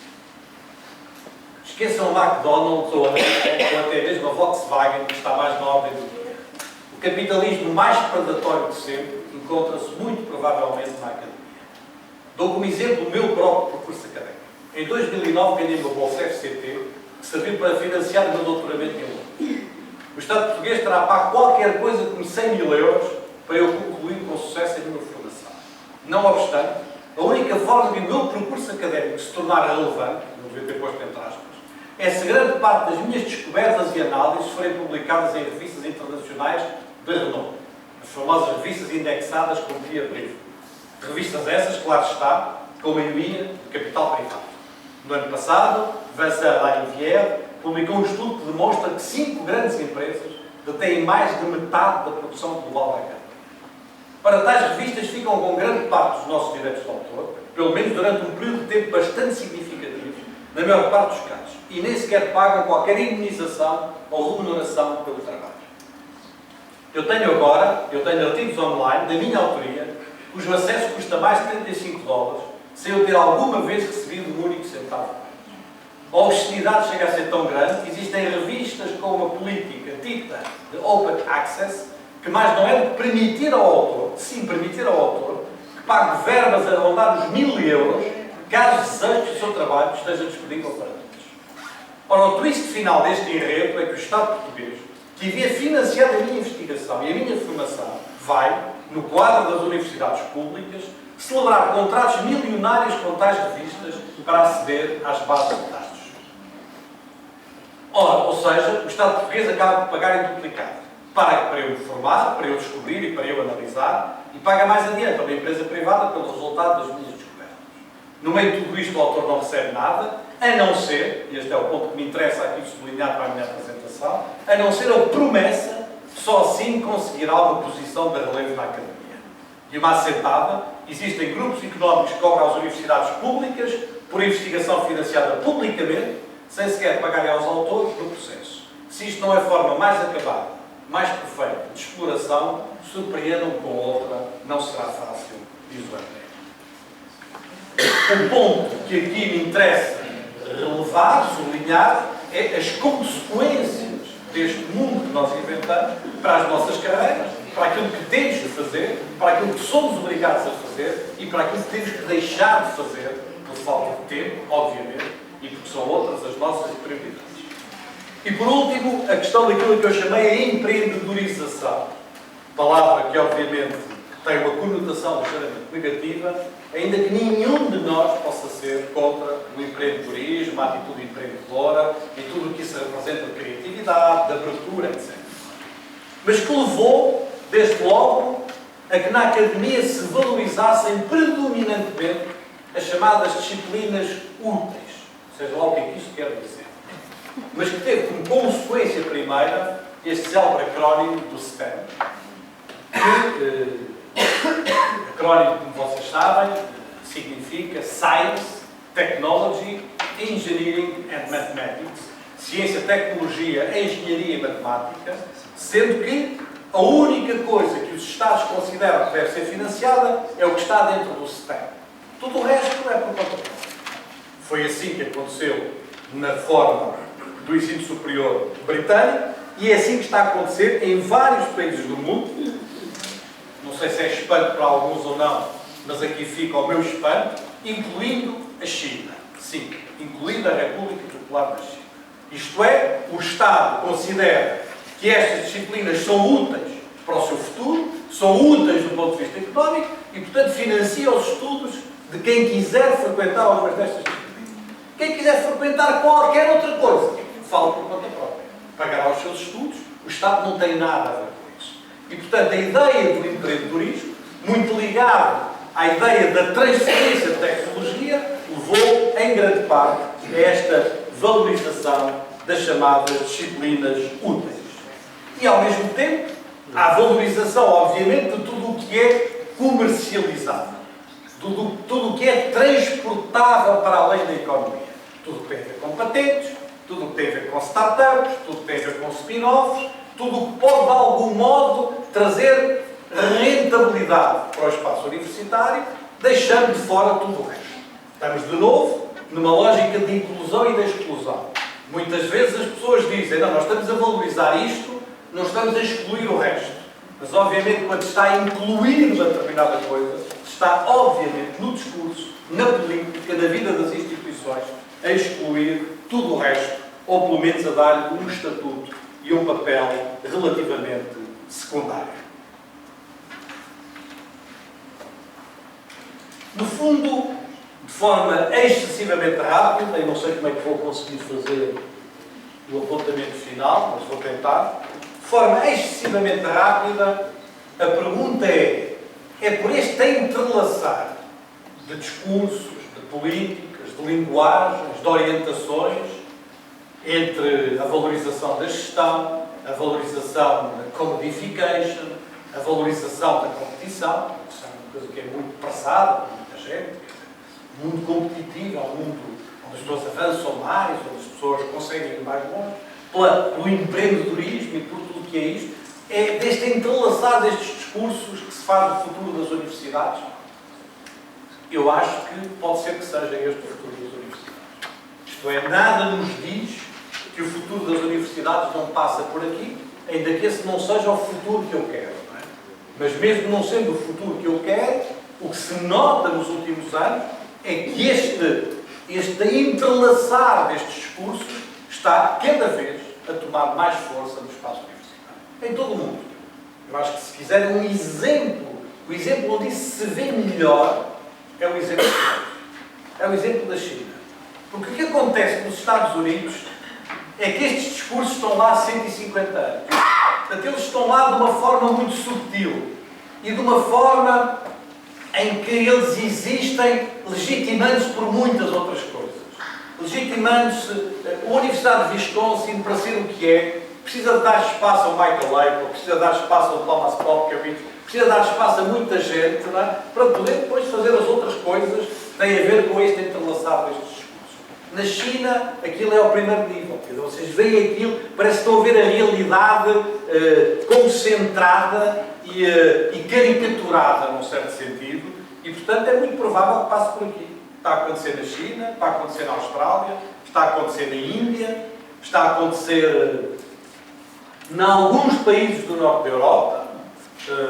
Esqueçam o McDonald's ou até mesmo a Volkswagen, que está mais na ordem do dia. O capitalismo mais predatório de sempre encontra-se muito provavelmente na academia. Dou como exemplo o meu próprio percurso académico. Em 2009 ganhei uma bolsa FCT que serviu para financiar o meu doutoramento em Londres. O Estado português terá pago qualquer coisa como 100 mil euros para eu concluir com sucesso a minha formação. Não obstante, a única forma de o meu percurso académico se tornar relevante, não devia ter posto entre aspas, é se grande parte das minhas descobertas e análises forem publicadas em revistas internacionais de renome, as famosas revistas indexadas com peer review. Revistas essas, claro está, com a maioria de capital privado. No ano passado, Vincent Larivière publicou um estudo que demonstra que 5 grandes empresas detêm mais de metade da produção global da carne. Para tais revistas ficam com grande parte dos nossos direitos de autor, pelo menos durante um período de tempo bastante significativo, na maior parte dos casos, e nem sequer pagam qualquer indemnização ou remuneração pelo trabalho. Eu tenho artigos online da minha autoria, cujo acesso custa mais de $35, sem eu ter alguma vez recebido um único centavo. A obscenidade chega a ser tão grande que existem revistas com uma política dita de open access, que mais não é de permitir ao autor, sim, permitir ao autor, que pague verbas a rondar os 1000 euros, caso deseje que o seu trabalho esteja disponível para todos. Ora, o twist final deste enredo é que o Estado português, que havia financiado a minha investigação e a minha formação, vai, no quadro das universidades públicas, celebrar contratos milionários com tais revistas para aceder às bases de dados. Ora, ou seja, o Estado português acaba de pagar em duplicado. Paga para eu me formar, para eu descobrir e para eu analisar, e paga mais adiante a uma empresa privada pelo resultado das minhas descobertas. No meio de tudo isto, o autor não recebe nada, a não ser, e este é o ponto que me interessa aqui sublinhar para a minha apresentação, a não ser a promessa de só assim conseguirá uma posição de relevo na academia. E uma assentada, existem grupos económicos que cobram às universidades públicas por investigação financiada publicamente, sem sequer pagarem aos autores no processo. Se isto não é a forma mais acabada, mais perfeita de exploração, surpreendam com outra, não será fácil, diz o André. O ponto que aqui me interessa relevar, sublinhar, é as consequências deste mundo que nós inventamos para as nossas carreiras, para aquilo que temos de fazer, para aquilo que somos obrigados a fazer e para aquilo que temos que deixar de fazer, por falta de tempo, obviamente, e porque são outras as nossas prioridades. E por último, a questão daquilo que eu chamei a empreendedorização, palavra que obviamente tem uma conotação ligeiramente negativa, ainda que nenhum de nós possa ser contra o empreendedorismo, a atitude empreendedora e tudo o que isso representa de criatividade. abertura, etc. Mas que levou, desde logo, a que na academia se valorizassem predominantemente as chamadas disciplinas úteis, seja lá o que é que isto quer dizer. Mas que teve como consequência primeira este célebre acrónimo do STEM, que, acrónimo, como vocês sabem, significa Science, Technology, Engineering and Mathematics, Ciência, Tecnologia, Engenharia e Matemática, sendo que a única coisa que os Estados consideram que deve ser financiada é o que está dentro do STEM. Tudo o resto é por conta própria. Foi assim que aconteceu na forma do ensino superior britânico e é assim que está a acontecer em vários países do mundo. Não sei se é espanto para alguns ou não, mas aqui fica o meu espanto, incluindo a China. Sim, incluindo a República Popular da China. Isto é, o Estado considera que estas disciplinas são úteis para o seu futuro, são úteis do ponto de vista económico e, portanto, financia os estudos de quem quiser frequentar algumas destas disciplinas. Quem quiser frequentar qualquer outra coisa, fala por conta própria. Pagará os seus estudos, o Estado não tem nada a ver com isso. E, portanto, a ideia do empreendedorismo, muito ligada à ideia da transferência de tecnologia, levou, em grande parte, a esta valorização das chamadas disciplinas úteis. E, ao mesmo tempo, há valorização, obviamente, de tudo o que é comercializado. Tudo o que é transportável para além da economia. Tudo o que tem a ver com patentes, tudo o que tem a ver com startups, tudo o que tem a ver com spin-offs, tudo o que pode, de algum modo, trazer rentabilidade para o espaço universitário, deixando de fora tudo o resto. Estamos, de novo, numa lógica de inclusão e de exclusão. Muitas vezes as pessoas dizem, não, nós estamos a valorizar isto, não estamos a excluir o resto. Mas, obviamente, quando está a incluir uma determinada coisa, está, obviamente, no discurso, na política, na vida das instituições, a excluir tudo o resto, ou pelo menos a dar-lhe um estatuto e um papel relativamente secundário. No fundo, de forma excessivamente rápida, eu não sei como é que vou conseguir fazer o apontamento final, mas vou tentar. De forma excessivamente rápida, a pergunta é por este entrelaçar de discursos, de políticas, de linguagens, de orientações, entre a valorização da gestão, a valorização da commodification, a valorização da competição, que é uma coisa que é muito passada por muita gente, um mundo competitivo, um mundo onde as pessoas avançam mais, onde as pessoas conseguem ir mais longe, pelo empreendedorismo e por tudo o que é isto, é deste entrelaçar destes discursos que se faz do futuro das universidades. Eu acho que pode ser que seja este o futuro das universidades. Isto é, nada nos diz que o futuro das universidades não passa por aqui, ainda que esse não seja o futuro que eu quero. Não é? Mas mesmo não sendo o futuro que eu quero, o que se nota nos últimos anos é que este entrelaçar destes discursos está cada vez a tomar mais força no espaço universitário. Em todo o mundo. Eu acho que se quiserem um exemplo, o exemplo onde isso se vê melhor é o exemplo é o exemplo da China. Porque o que acontece nos Estados Unidos é que estes discursos estão lá há 150 anos. Portanto, eles estão lá de uma forma muito sutil e de uma forma em que eles existem legitimando-se por muitas outras coisas. Legitimando-se, a Universidade de Wisconsin, para ser o que é, precisa dar espaço ao Michael Apple, precisa dar espaço ao Thomas Popkewitz, precisa dar espaço a muita gente, não é? Para poder depois fazer as outras coisas que têm a ver com este entrelaçar destes discursos. Na China, aquilo é ao primeiro nível. Vocês veem aquilo, parece que estão a ver a realidade concentrada e caricaturada, num certo sentido, e, portanto, é muito provável que passe por aqui. Está a acontecer na China, está a acontecer na Austrália, está a acontecer na Índia, está a acontecer em alguns países do norte da Europa,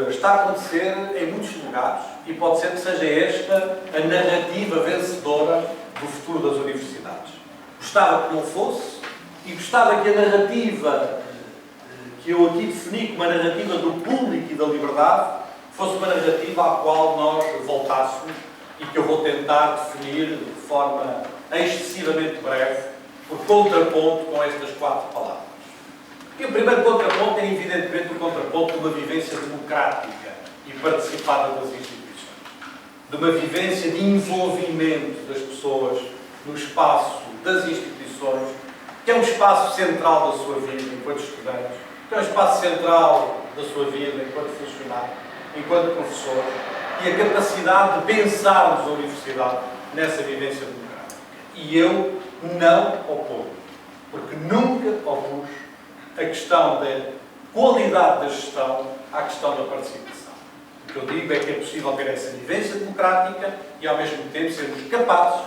está a acontecer em muitos lugares, e pode ser que seja esta a narrativa vencedora do futuro das universidades. Gostava que não fosse, e gostava que a narrativa que eu aqui defini como a narrativa do público e da liberdade fosse uma narrativa à qual nós voltássemos e que eu vou tentar definir de forma excessivamente breve, por contraponto com estas 4 palavras. E o primeiro contraponto é, evidentemente, o contraponto de uma vivência democrática e participada das instituições. De uma vivência de envolvimento das pessoas no espaço das instituições, que é um espaço central da sua vida enquanto estudantes, que é um espaço central da sua vida enquanto funcionário, enquanto professor, e a capacidade de pensarmos a universidade nessa vivência democrática. E eu não oponho, porque nunca opus a questão da qualidade da gestão à questão da participação. O que eu digo é que é possível ter essa vivência democrática e, ao mesmo tempo, sermos capazes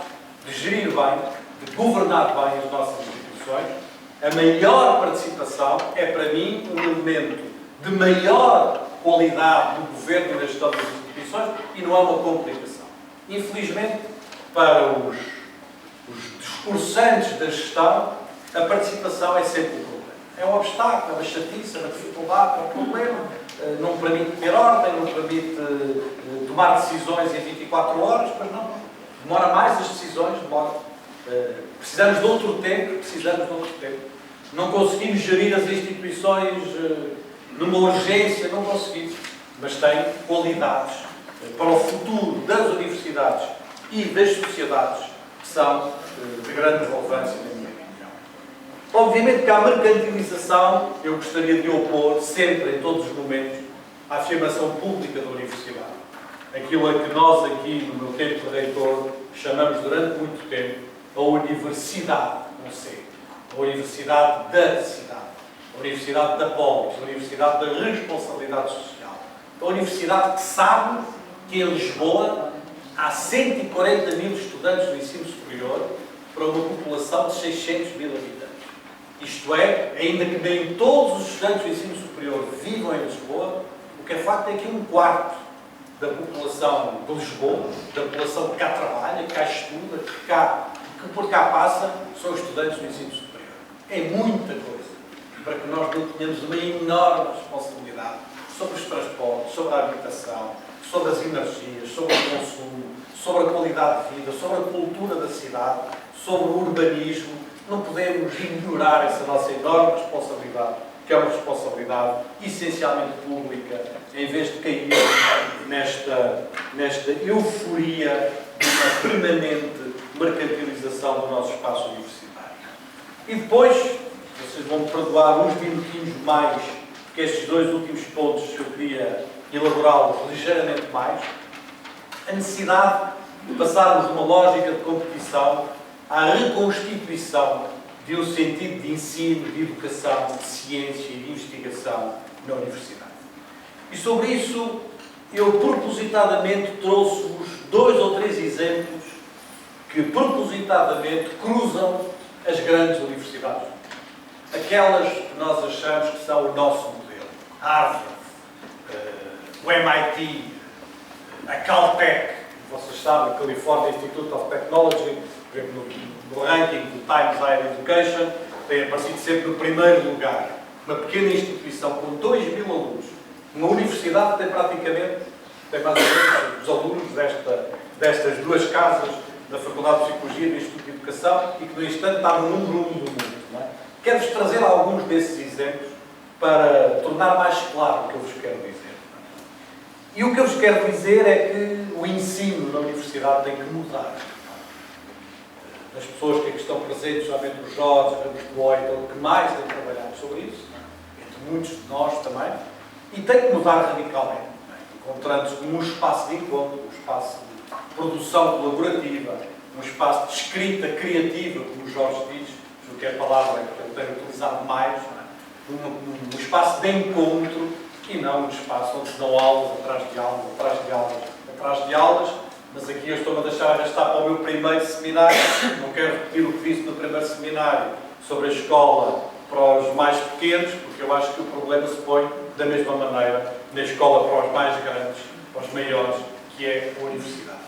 de gerir bem, de governar bem as nossas instituições. A maior participação é, para mim, um elemento de maior qualidade do governo e da gestão das instituições e não é uma complicação. Infelizmente, para os discursantes da gestão, a participação é sempre um problema. É um obstáculo, é uma chatice, é uma dificuldade, é um problema. Não permite ter ordem, não permite tomar decisões em 24 horas, mas não. Demora mais as decisões, demora. Precisamos de outro tempo, Não conseguimos gerir as instituições numa urgência, não conseguimos. Mas tem qualidades para o futuro das universidades e das sociedades que são de grande relevância, na minha opinião. Obviamente que a mercantilização, eu gostaria de opor sempre, em todos os momentos, à afirmação pública da universidade. Aquilo a que nós aqui, no meu tempo de reitor, chamamos durante muito tempo a universidade, não sei, a universidade da cidade, a universidade da polis, a universidade da responsabilidade social, a universidade que sabe que em Lisboa há 140 mil estudantes do ensino superior para uma população de 600 mil habitantes. Isto é, ainda que nem todos os estudantes do ensino superior vivam em Lisboa, o que é facto é que um quarto da população de Lisboa, da população que cá trabalha, que cá estuda, que por cá passa, são estudantes do ensino superior. É muita coisa para que nós não tenhamos uma enorme responsabilidade sobre os transportes, sobre a habitação, sobre as energias, sobre o consumo, sobre a qualidade de vida, sobre a cultura da cidade, sobre o urbanismo. Não podemos ignorar essa nossa enorme responsabilidade, que é uma responsabilidade essencialmente pública, em vez de cair nesta euforia de uma permanente mercantilização do nosso espaço universitário. E depois, vocês vão me perdoar uns minutinhos mais, porque estes dois últimos pontos eu queria elaborá-los ligeiramente mais, a necessidade de passarmos de uma lógica de competição à reconstituição de um sentido de ensino, de educação, de ciência e de investigação na universidade. E sobre isso, eu propositadamente trouxe-vos 2 ou 3 exemplos que propositadamente cruzam as grandes universidades. Aquelas que nós achamos que são o nosso modelo. Harvard, o MIT, a Caltech, vocês sabem, o California Institute of Technology, por exemplo, no ranking do Times Higher Education, tem aparecido sempre no primeiro lugar. Uma pequena instituição com 2.000 alunos. Uma universidade que tem praticamente, tem mais ou menos os alunos destas 2 casas da Faculdade de Psicologia e do Instituto de Educação e que, no instante, está no número 1 do mundo. Não é? Quero-vos trazer alguns desses exemplos para tornar mais claro o que eu vos quero dizer. E o que eu vos quero dizer é que o ensino na universidade tem que mudar. As pessoas que aqui estão presentes, geralmente o Jorge, o Boyd, que mais têm trabalhado sobre isso, entre muitos de nós também, e tem que mudar radicalmente, encontrando-se como um espaço de encontro, um espaço de produção colaborativa, um espaço de escrita criativa, como o Jorge diz, que é a palavra que ele tem utilizado mais, um espaço de encontro e não um espaço onde se dão aulas, atrás de aulas, atrás de aulas, atrás de aulas. Mas aqui eu estou-me a deixar arrastar para o meu primeiro seminário. Não quero repetir o que disse no primeiro seminário sobre a escola para os mais pequenos, porque eu acho que o problema se põe da mesma maneira na escola para os mais grandes, para os maiores, que é a universidade.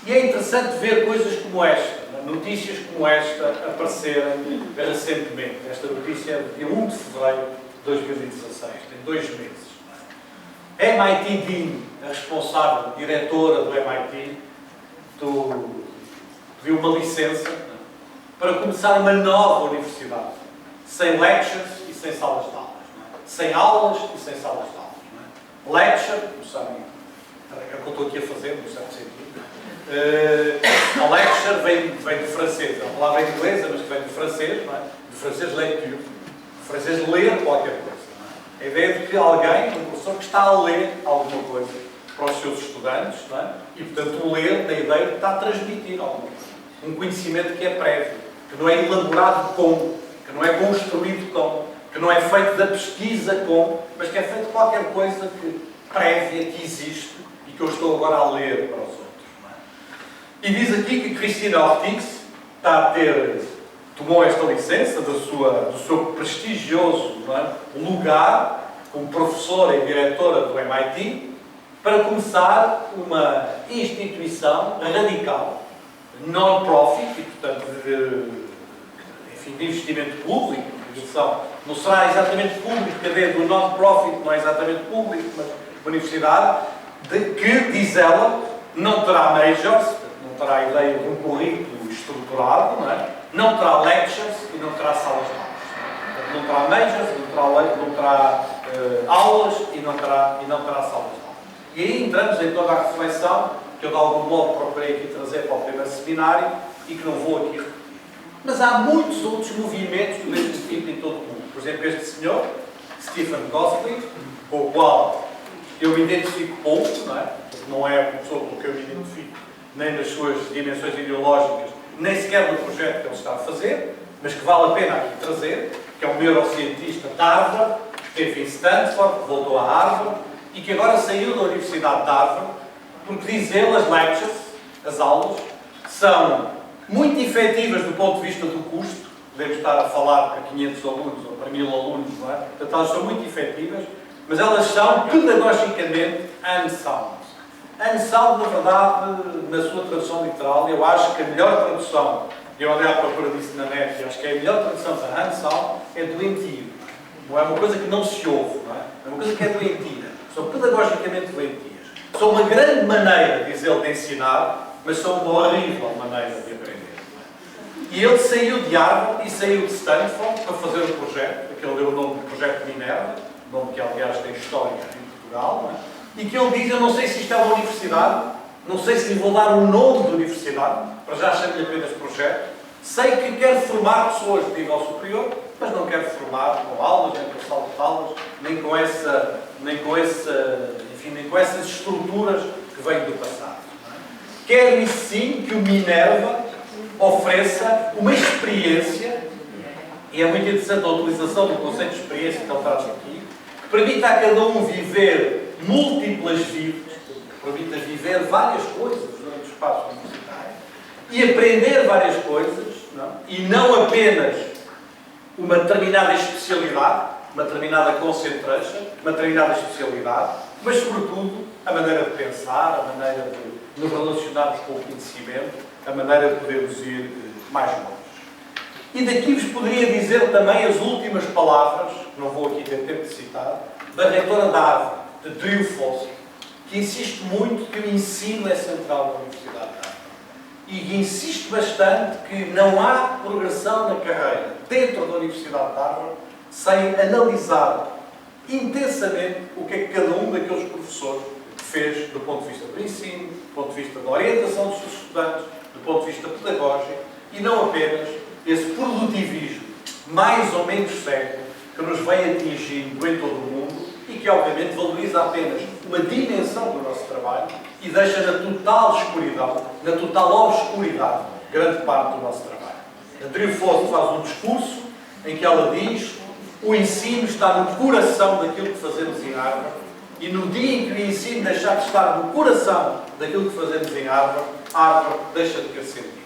E é interessante ver coisas como esta, notícias como esta, aparecerem recentemente. Esta notícia é de dia 1 de fevereiro de 2016, tem 2 meses. MIT Dean, a responsável, diretora do MIT, pediu uma licença para começar uma nova universidade, sem lectures e sem salas de aulas. Não é? Sem aulas e sem salas de aulas. Não é? Lecture, não sabem, é o que eu estou aqui a fazer, no certo sentido. A lecture vem do francês, é uma palavra inglesa, mas que vem do francês, não é? Do francês lecture, do francês ler qualquer coisa. Não é? A ideia de que alguém, um professor, que está a ler alguma coisa para os seus estudantes, não é? E, portanto, o ler, na ideia de estar a transmitir alguma coisa. Um conhecimento que é prévio, que não é elaborado com, que não é construído com, que não é feito da pesquisa com, mas que é feito qualquer coisa prévia que existe e que eu estou agora a ler para os outros. Não é? E diz aqui que Christine Ortiz tomou esta licença do seu prestigioso, não é, lugar como professora e diretora do MIT para começar uma instituição radical, non-profit, e portanto de investimento público, não será exatamente público, porque a ideia do non-profit não é exatamente público, mas uma universidade que, diz ela, não terá majors, não terá a ideia de um currículo estruturado, não terá lectures e não terá salas de aulas. Não terá majors, não terá aulas e não terá salas de aulas. E aí entramos em toda a reflexão que eu de algum modo procurei aqui trazer para o primeiro seminário e que não vou aqui repetir. Mas há muitos outros movimentos do mesmo tipo em todo o mundo. Por exemplo, este senhor, Stephen Gosling, com o qual eu me identifico pouco, não é a pessoa com que eu me identifico, nem nas suas dimensões ideológicas, nem sequer no projeto que ele está a fazer, mas que vale a pena aqui trazer, que é um neurocientista de Harvard, que esteve em Stanford, que voltou a Harvard, e que agora saiu da Universidade de Harvard, porque diz ele, as lectures, as aulas, são muito efetivas do ponto de vista do custo, podemos estar a falar para 500 alunos ou para 1000 alunos, não é? Portanto, elas são muito efetivas, mas elas são pedagogicamente unsound. Unsound, na verdade, na sua tradução literal, eu acho que a melhor tradução, eu andei à procura disso na net, e acho que a melhor tradução para unsound é doentio. Não é uma coisa que não se ouve, não é? É uma coisa que é doentia. São pedagogicamente doentias. São uma grande maneira, diz ele, de ensinar, mas são uma horrível maneira de aprender. E ele saiu de Harvard e saiu de Stanford para fazer o projeto, que ele deu o nome de Projeto Minerva, nome que, aliás, tem história em Portugal, não é? E que ele diz, eu não sei se isto é uma universidade, não sei se lhe vou dar um nome de universidade, para já chamo-lhe apenas projeto, sei que quero formar pessoas de nível superior, mas não quero formar com aulas, nem com sala de aulas, nem com essas estruturas que vêm do passado. Quero, e sim, que o Minerva ofereça uma experiência, e é muito interessante a utilização do conceito de experiência que ele traz aqui, que permita a cada um viver múltiplas vidas, que permita viver várias coisas durante o espaço universitário, e aprender várias coisas, e não apenas uma determinada especialidade, uma determinada concentration, uma determinada especialidade, mas, sobretudo, a maneira de pensar, a maneira de nos relacionarmos com o conhecimento, a maneira de podermos ir mais longe. E daqui vos poderia dizer também as últimas palavras, não vou aqui ter tempo de citar, da reitora da Harvard, de Drew Foster, que insiste muito que o ensino é central na Universidade de Harvard. E insiste bastante que não há progressão na carreira dentro da Universidade de Harvard sem analisar intensamente o que é que cada um daqueles professores fez do ponto de vista do ensino, do ponto de vista da orientação dos seus estudantes, do ponto de vista pedagógico, e não apenas esse produtivismo mais ou menos cego que nos vem atingindo em todo o mundo e que, obviamente, valoriza apenas uma dimensão do nosso trabalho e deixa na total escuridão, na total obscuridade, grande parte do nosso trabalho. A Drew Foster faz um discurso em que ela diz: o ensino está no coração daquilo que fazemos em Harvard, e no dia em que o ensino deixar de estar no coração daquilo que fazemos em Harvard, Harvard deixa de ter sentido.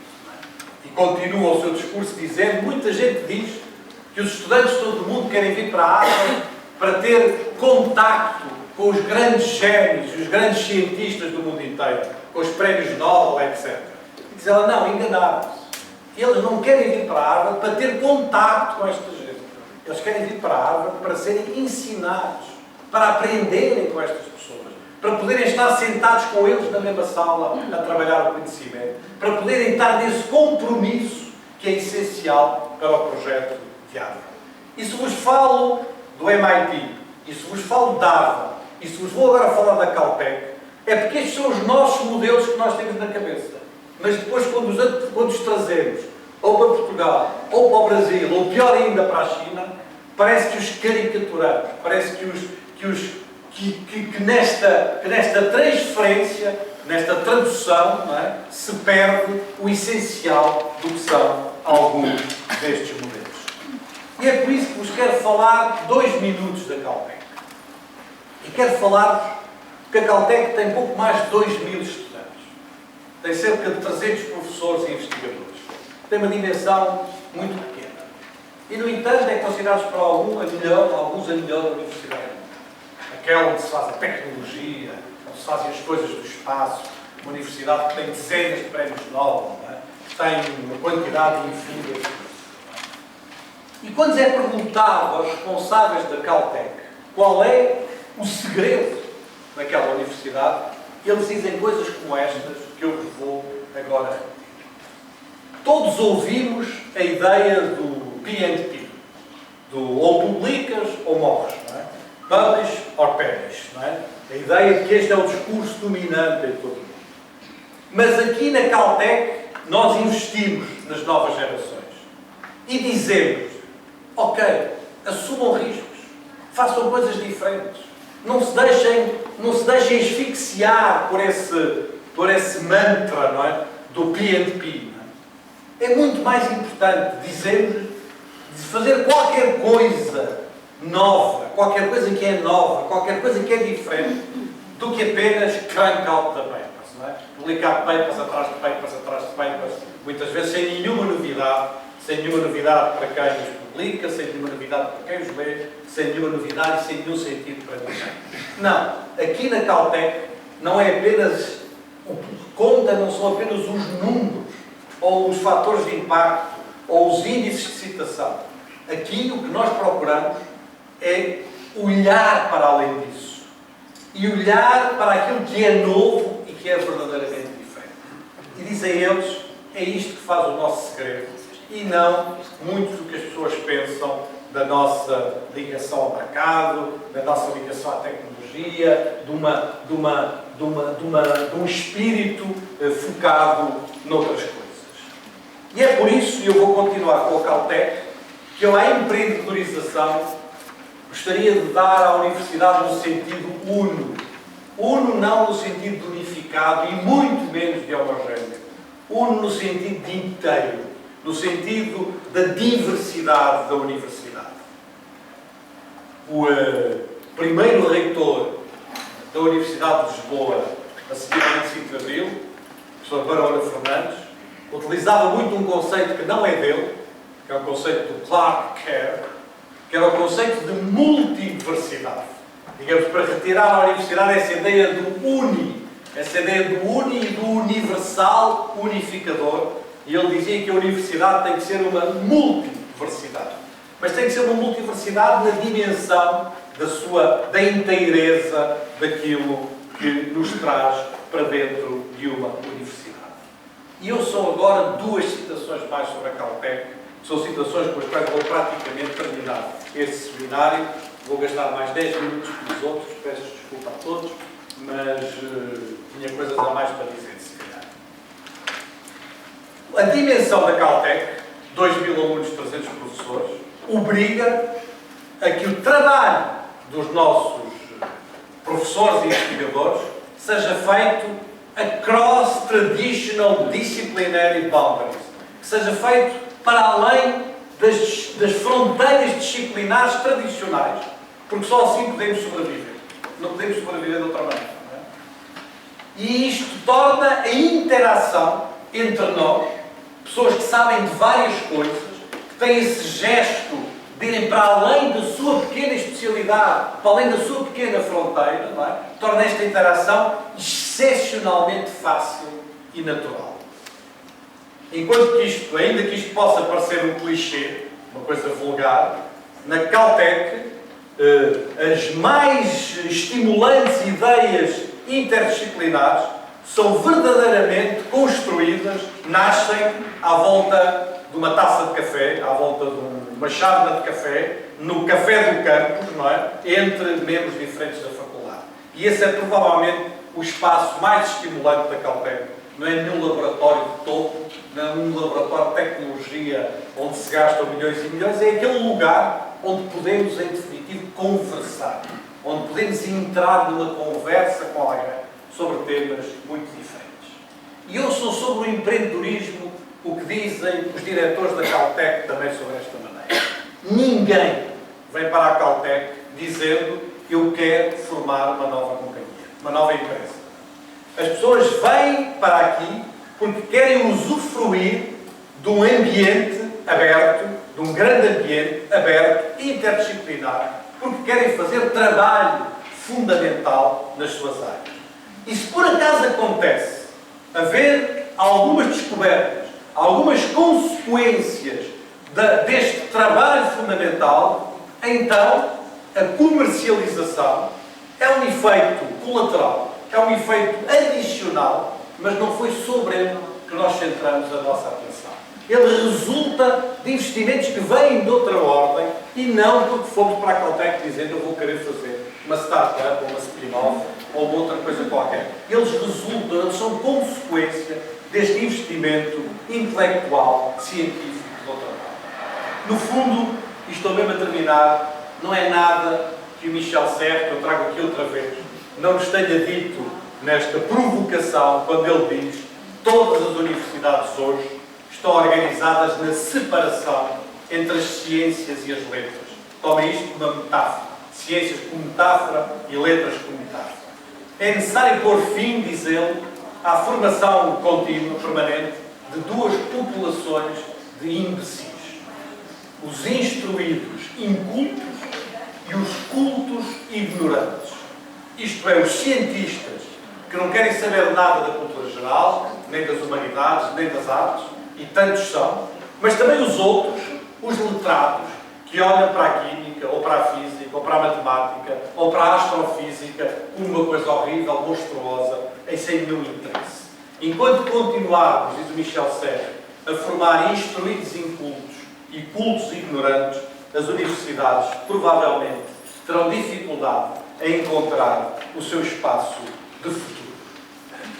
E continua o seu discurso dizendo: muita gente diz que os estudantes de todo o mundo querem vir para Harvard para ter contacto com os grandes gênios, os grandes cientistas do mundo inteiro, com os prémios Nobel, etc. E diz ela: não, enganaram-se. Eles não querem vir para Harvard para ter contacto com esta gente. Eles querem vir para Harvard para serem ensinados, para aprenderem com estas pessoas, para poderem estar sentados com eles na mesma sala a trabalhar o conhecimento, para poderem estar nesse compromisso que é essencial para o projeto de Harvard. E se vos falo do MIT, e se vos falo da Harvard, e se vos vou agora falar da Caltech, é porque estes são os nossos modelos que nós temos na cabeça. Mas depois, quando os trazemos, ou para Portugal, ou para o Brasil, ou pior ainda para a China, parece que os caricaturamos, parece que nesta transferência, nesta tradução, não é, se perde o essencial do que são alguns destes modelos. E é por isso que vos quero falar 2 minutos da Caltech. E quero falar-vos que a Caltech tem pouco mais de 2.000 estudantes. Tem cerca de 300 professores e investigadores. Tem uma dimensão muito pequena. E, no entanto, é considerado por alguns a melhor universidade. Aquela onde se faz a tecnologia, onde se fazem as coisas do espaço, uma universidade que tem dezenas de prémios Nobel, não é? Tem uma quantidade infinita de coisas. E quando é perguntado aos responsáveis da Caltech qual é o segredo daquela universidade, eles dizem coisas como estas que eu vos vou agora repetir. Todos ouvimos a ideia do P&P, do ou publicas ou morres, não é? Publish or perish, não é? A ideia de que este é o discurso dominante em todo o mundo. Mas aqui na Caltech nós investimos nas novas gerações e dizemos: ok, assumam riscos, façam coisas diferentes, não se deixem asfixiar por esse mantra, não é, do P&P. É muito mais importante dizermos de fazer qualquer coisa nova, qualquer coisa que é nova, qualquer coisa que é diferente, do que apenas crank out the papers, não é? Publicar papers atrás de papers atrás de papers, muitas vezes sem nenhuma novidade para quem os publica, sem nenhuma novidade para quem os lê, sem nenhuma novidade e sem nenhum sentido para ninguém. Não, aqui na Caltech não é apenas o que conta, não são apenas os números, ou os fatores de impacto, ou os índices de citação. Aqui o que nós procuramos é olhar para além disso. E olhar para aquilo que é novo e que é verdadeiramente diferente. E dizem eles, é isto que faz o nosso segredo. E não muito do que as pessoas pensam da nossa ligação ao mercado, da nossa ligação à tecnologia, de um espírito focado noutras coisas. E é por isso, e eu vou continuar com a Caltech, que eu, à empreendedorização, gostaria de dar à universidade no sentido uno. Uno não no sentido de unificado e muito menos de homogéneo. Uno no sentido de inteiro, no sentido da diversidade da universidade. O primeiro reitor da Universidade de Lisboa, a seguir ao 25 de Abril, o professor Barona Fernandes, utilizava muito um conceito que não é dele, que é o conceito do Clark Kerr, que era o conceito de multidiversidade. Digamos, para retirar à universidade essa ideia do uni, essa ideia do uni e do universal unificador. E ele dizia que a universidade tem que ser uma multidiversidade. Mas tem que ser uma multidiversidade na dimensão da inteireza daquilo que nos traz para dentro de uma universidade. E eu sou agora 2 citações mais sobre a Caltech, que são citações com as quais vou praticamente terminar este seminário. Vou gastar mais 10 minutos que os outros, peço desculpa a todos, mas tinha coisas a mais para dizer, se calhar. A dimensão da Caltech, 2.000 alunos, 300 professores, obriga a que o trabalho dos nossos professores e investigadores seja feito across traditional disciplinary boundaries, que seja feito para além das fronteiras disciplinares tradicionais, porque só assim podemos sobreviver. Não podemos sobreviver de outra maneira. Não é? E isto torna a interação entre nós, pessoas que sabem de várias coisas, que têm esse gesto de irem para além da sua pequena especialidade, para além da sua pequena fronteira, não é? Torna esta interação excepcionalmente fácil e natural. Enquanto que isto, ainda que isto possa parecer um clichê, uma coisa vulgar, na Caltech, as mais estimulantes ideias interdisciplinares são verdadeiramente construídas, nascem à volta de uma taça de café, à volta de uma chávena de café, no café do campus, não é? Entre membros diferentes da faculdade. E esse é provavelmente o espaço mais estimulante da Caltech. Não é nenhum laboratório de topo, não é um laboratório de tecnologia onde se gastam milhões e milhões, é aquele lugar onde podemos, em definitivo, conversar, onde podemos entrar numa conversa com alguém sobre temas muito diferentes. E eu sou sobre o empreendedorismo o que dizem os diretores da Caltech também sobre esta maneira. Ninguém vem para a Caltech dizendo eu quero formar uma nova companhia, uma nova empresa. As pessoas vêm para aqui porque querem usufruir de um ambiente aberto, de um grande ambiente aberto, interdisciplinar, porque querem fazer trabalho fundamental nas suas áreas. E se por acaso acontece haver algumas descobertas, algumas consequências deste trabalho fundamental, então a comercialização é um efeito colateral, é um efeito adicional, mas não foi sobre ele que nós centramos a nossa atenção. Ele resulta de investimentos que vêm de outra ordem e não porque fomos para a Caltech dizendo eu vou querer fazer uma startup ou uma spin-off ou uma outra coisa qualquer. Eles resultam, eles são consequência deste investimento intelectual, científico de outra ordem. No fundo, e estou mesmo a terminar, não é nada que o Michel Serres, que eu trago aqui outra vez, não nos tenha dito nesta provocação, quando ele diz todas as universidades hoje estão organizadas na separação entre as ciências e as letras. Tomem isto como uma metáfora. Ciências como metáfora e letras como metáfora. É necessário pôr fim, diz ele, à formação contínua, permanente, de duas populações de imbecis. Os instruídos incultos e os cultos ignorantes. Isto é, os cientistas que não querem saber nada da cultura geral, nem das humanidades, nem das artes, e tantos são, mas também os outros, os letrados, que olham para a química, ou para a física, ou para a matemática, ou para a astrofísica, como uma coisa horrível, monstruosa, e sem nenhum interesse. Enquanto continuarmos, diz o Michel Serres, a formar instruídos incultos e cultos ignorantes, as universidades provavelmente terão dificuldade em encontrar o seu espaço de futuro.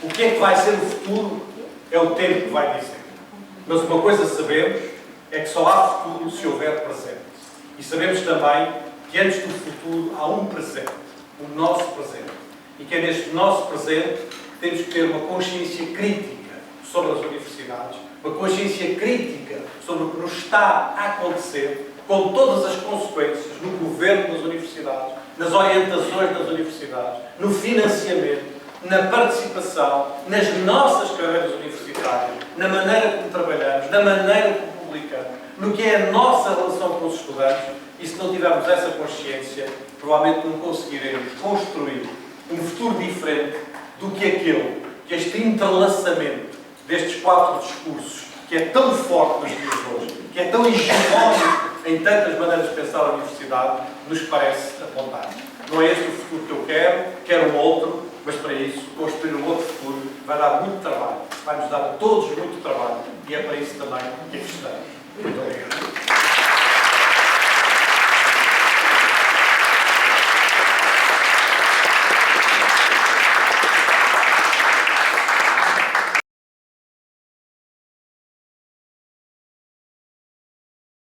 O que é que vai ser o futuro? É o tempo que vai dizer. Mas uma coisa sabemos, é que só há futuro se houver presente. E sabemos também que antes do futuro há um presente, o nosso presente. E que é neste nosso presente que temos que ter uma consciência crítica sobre as universidades, uma consciência crítica sobre o que nos está a acontecer, com todas as consequências no governo das universidades, nas orientações das universidades, no financiamento, na participação, nas nossas carreiras universitárias, na maneira como trabalhamos, na maneira como publicamos, no que é a nossa relação com os estudantes. E se não tivermos essa consciência, provavelmente não conseguiremos construir um futuro diferente do que aquele, que este entrelaçamento destes quatro discursos, que é tão forte nos dias de hoje, que é tão hegemónico em tantas maneiras de pensar a universidade, nos parece apontar. Não é este o futuro que eu quero um outro, mas para isso, construir um outro futuro vai dar muito trabalho, vai nos dar a todos muito trabalho, e é para isso também que aqui estamos. Muito obrigado.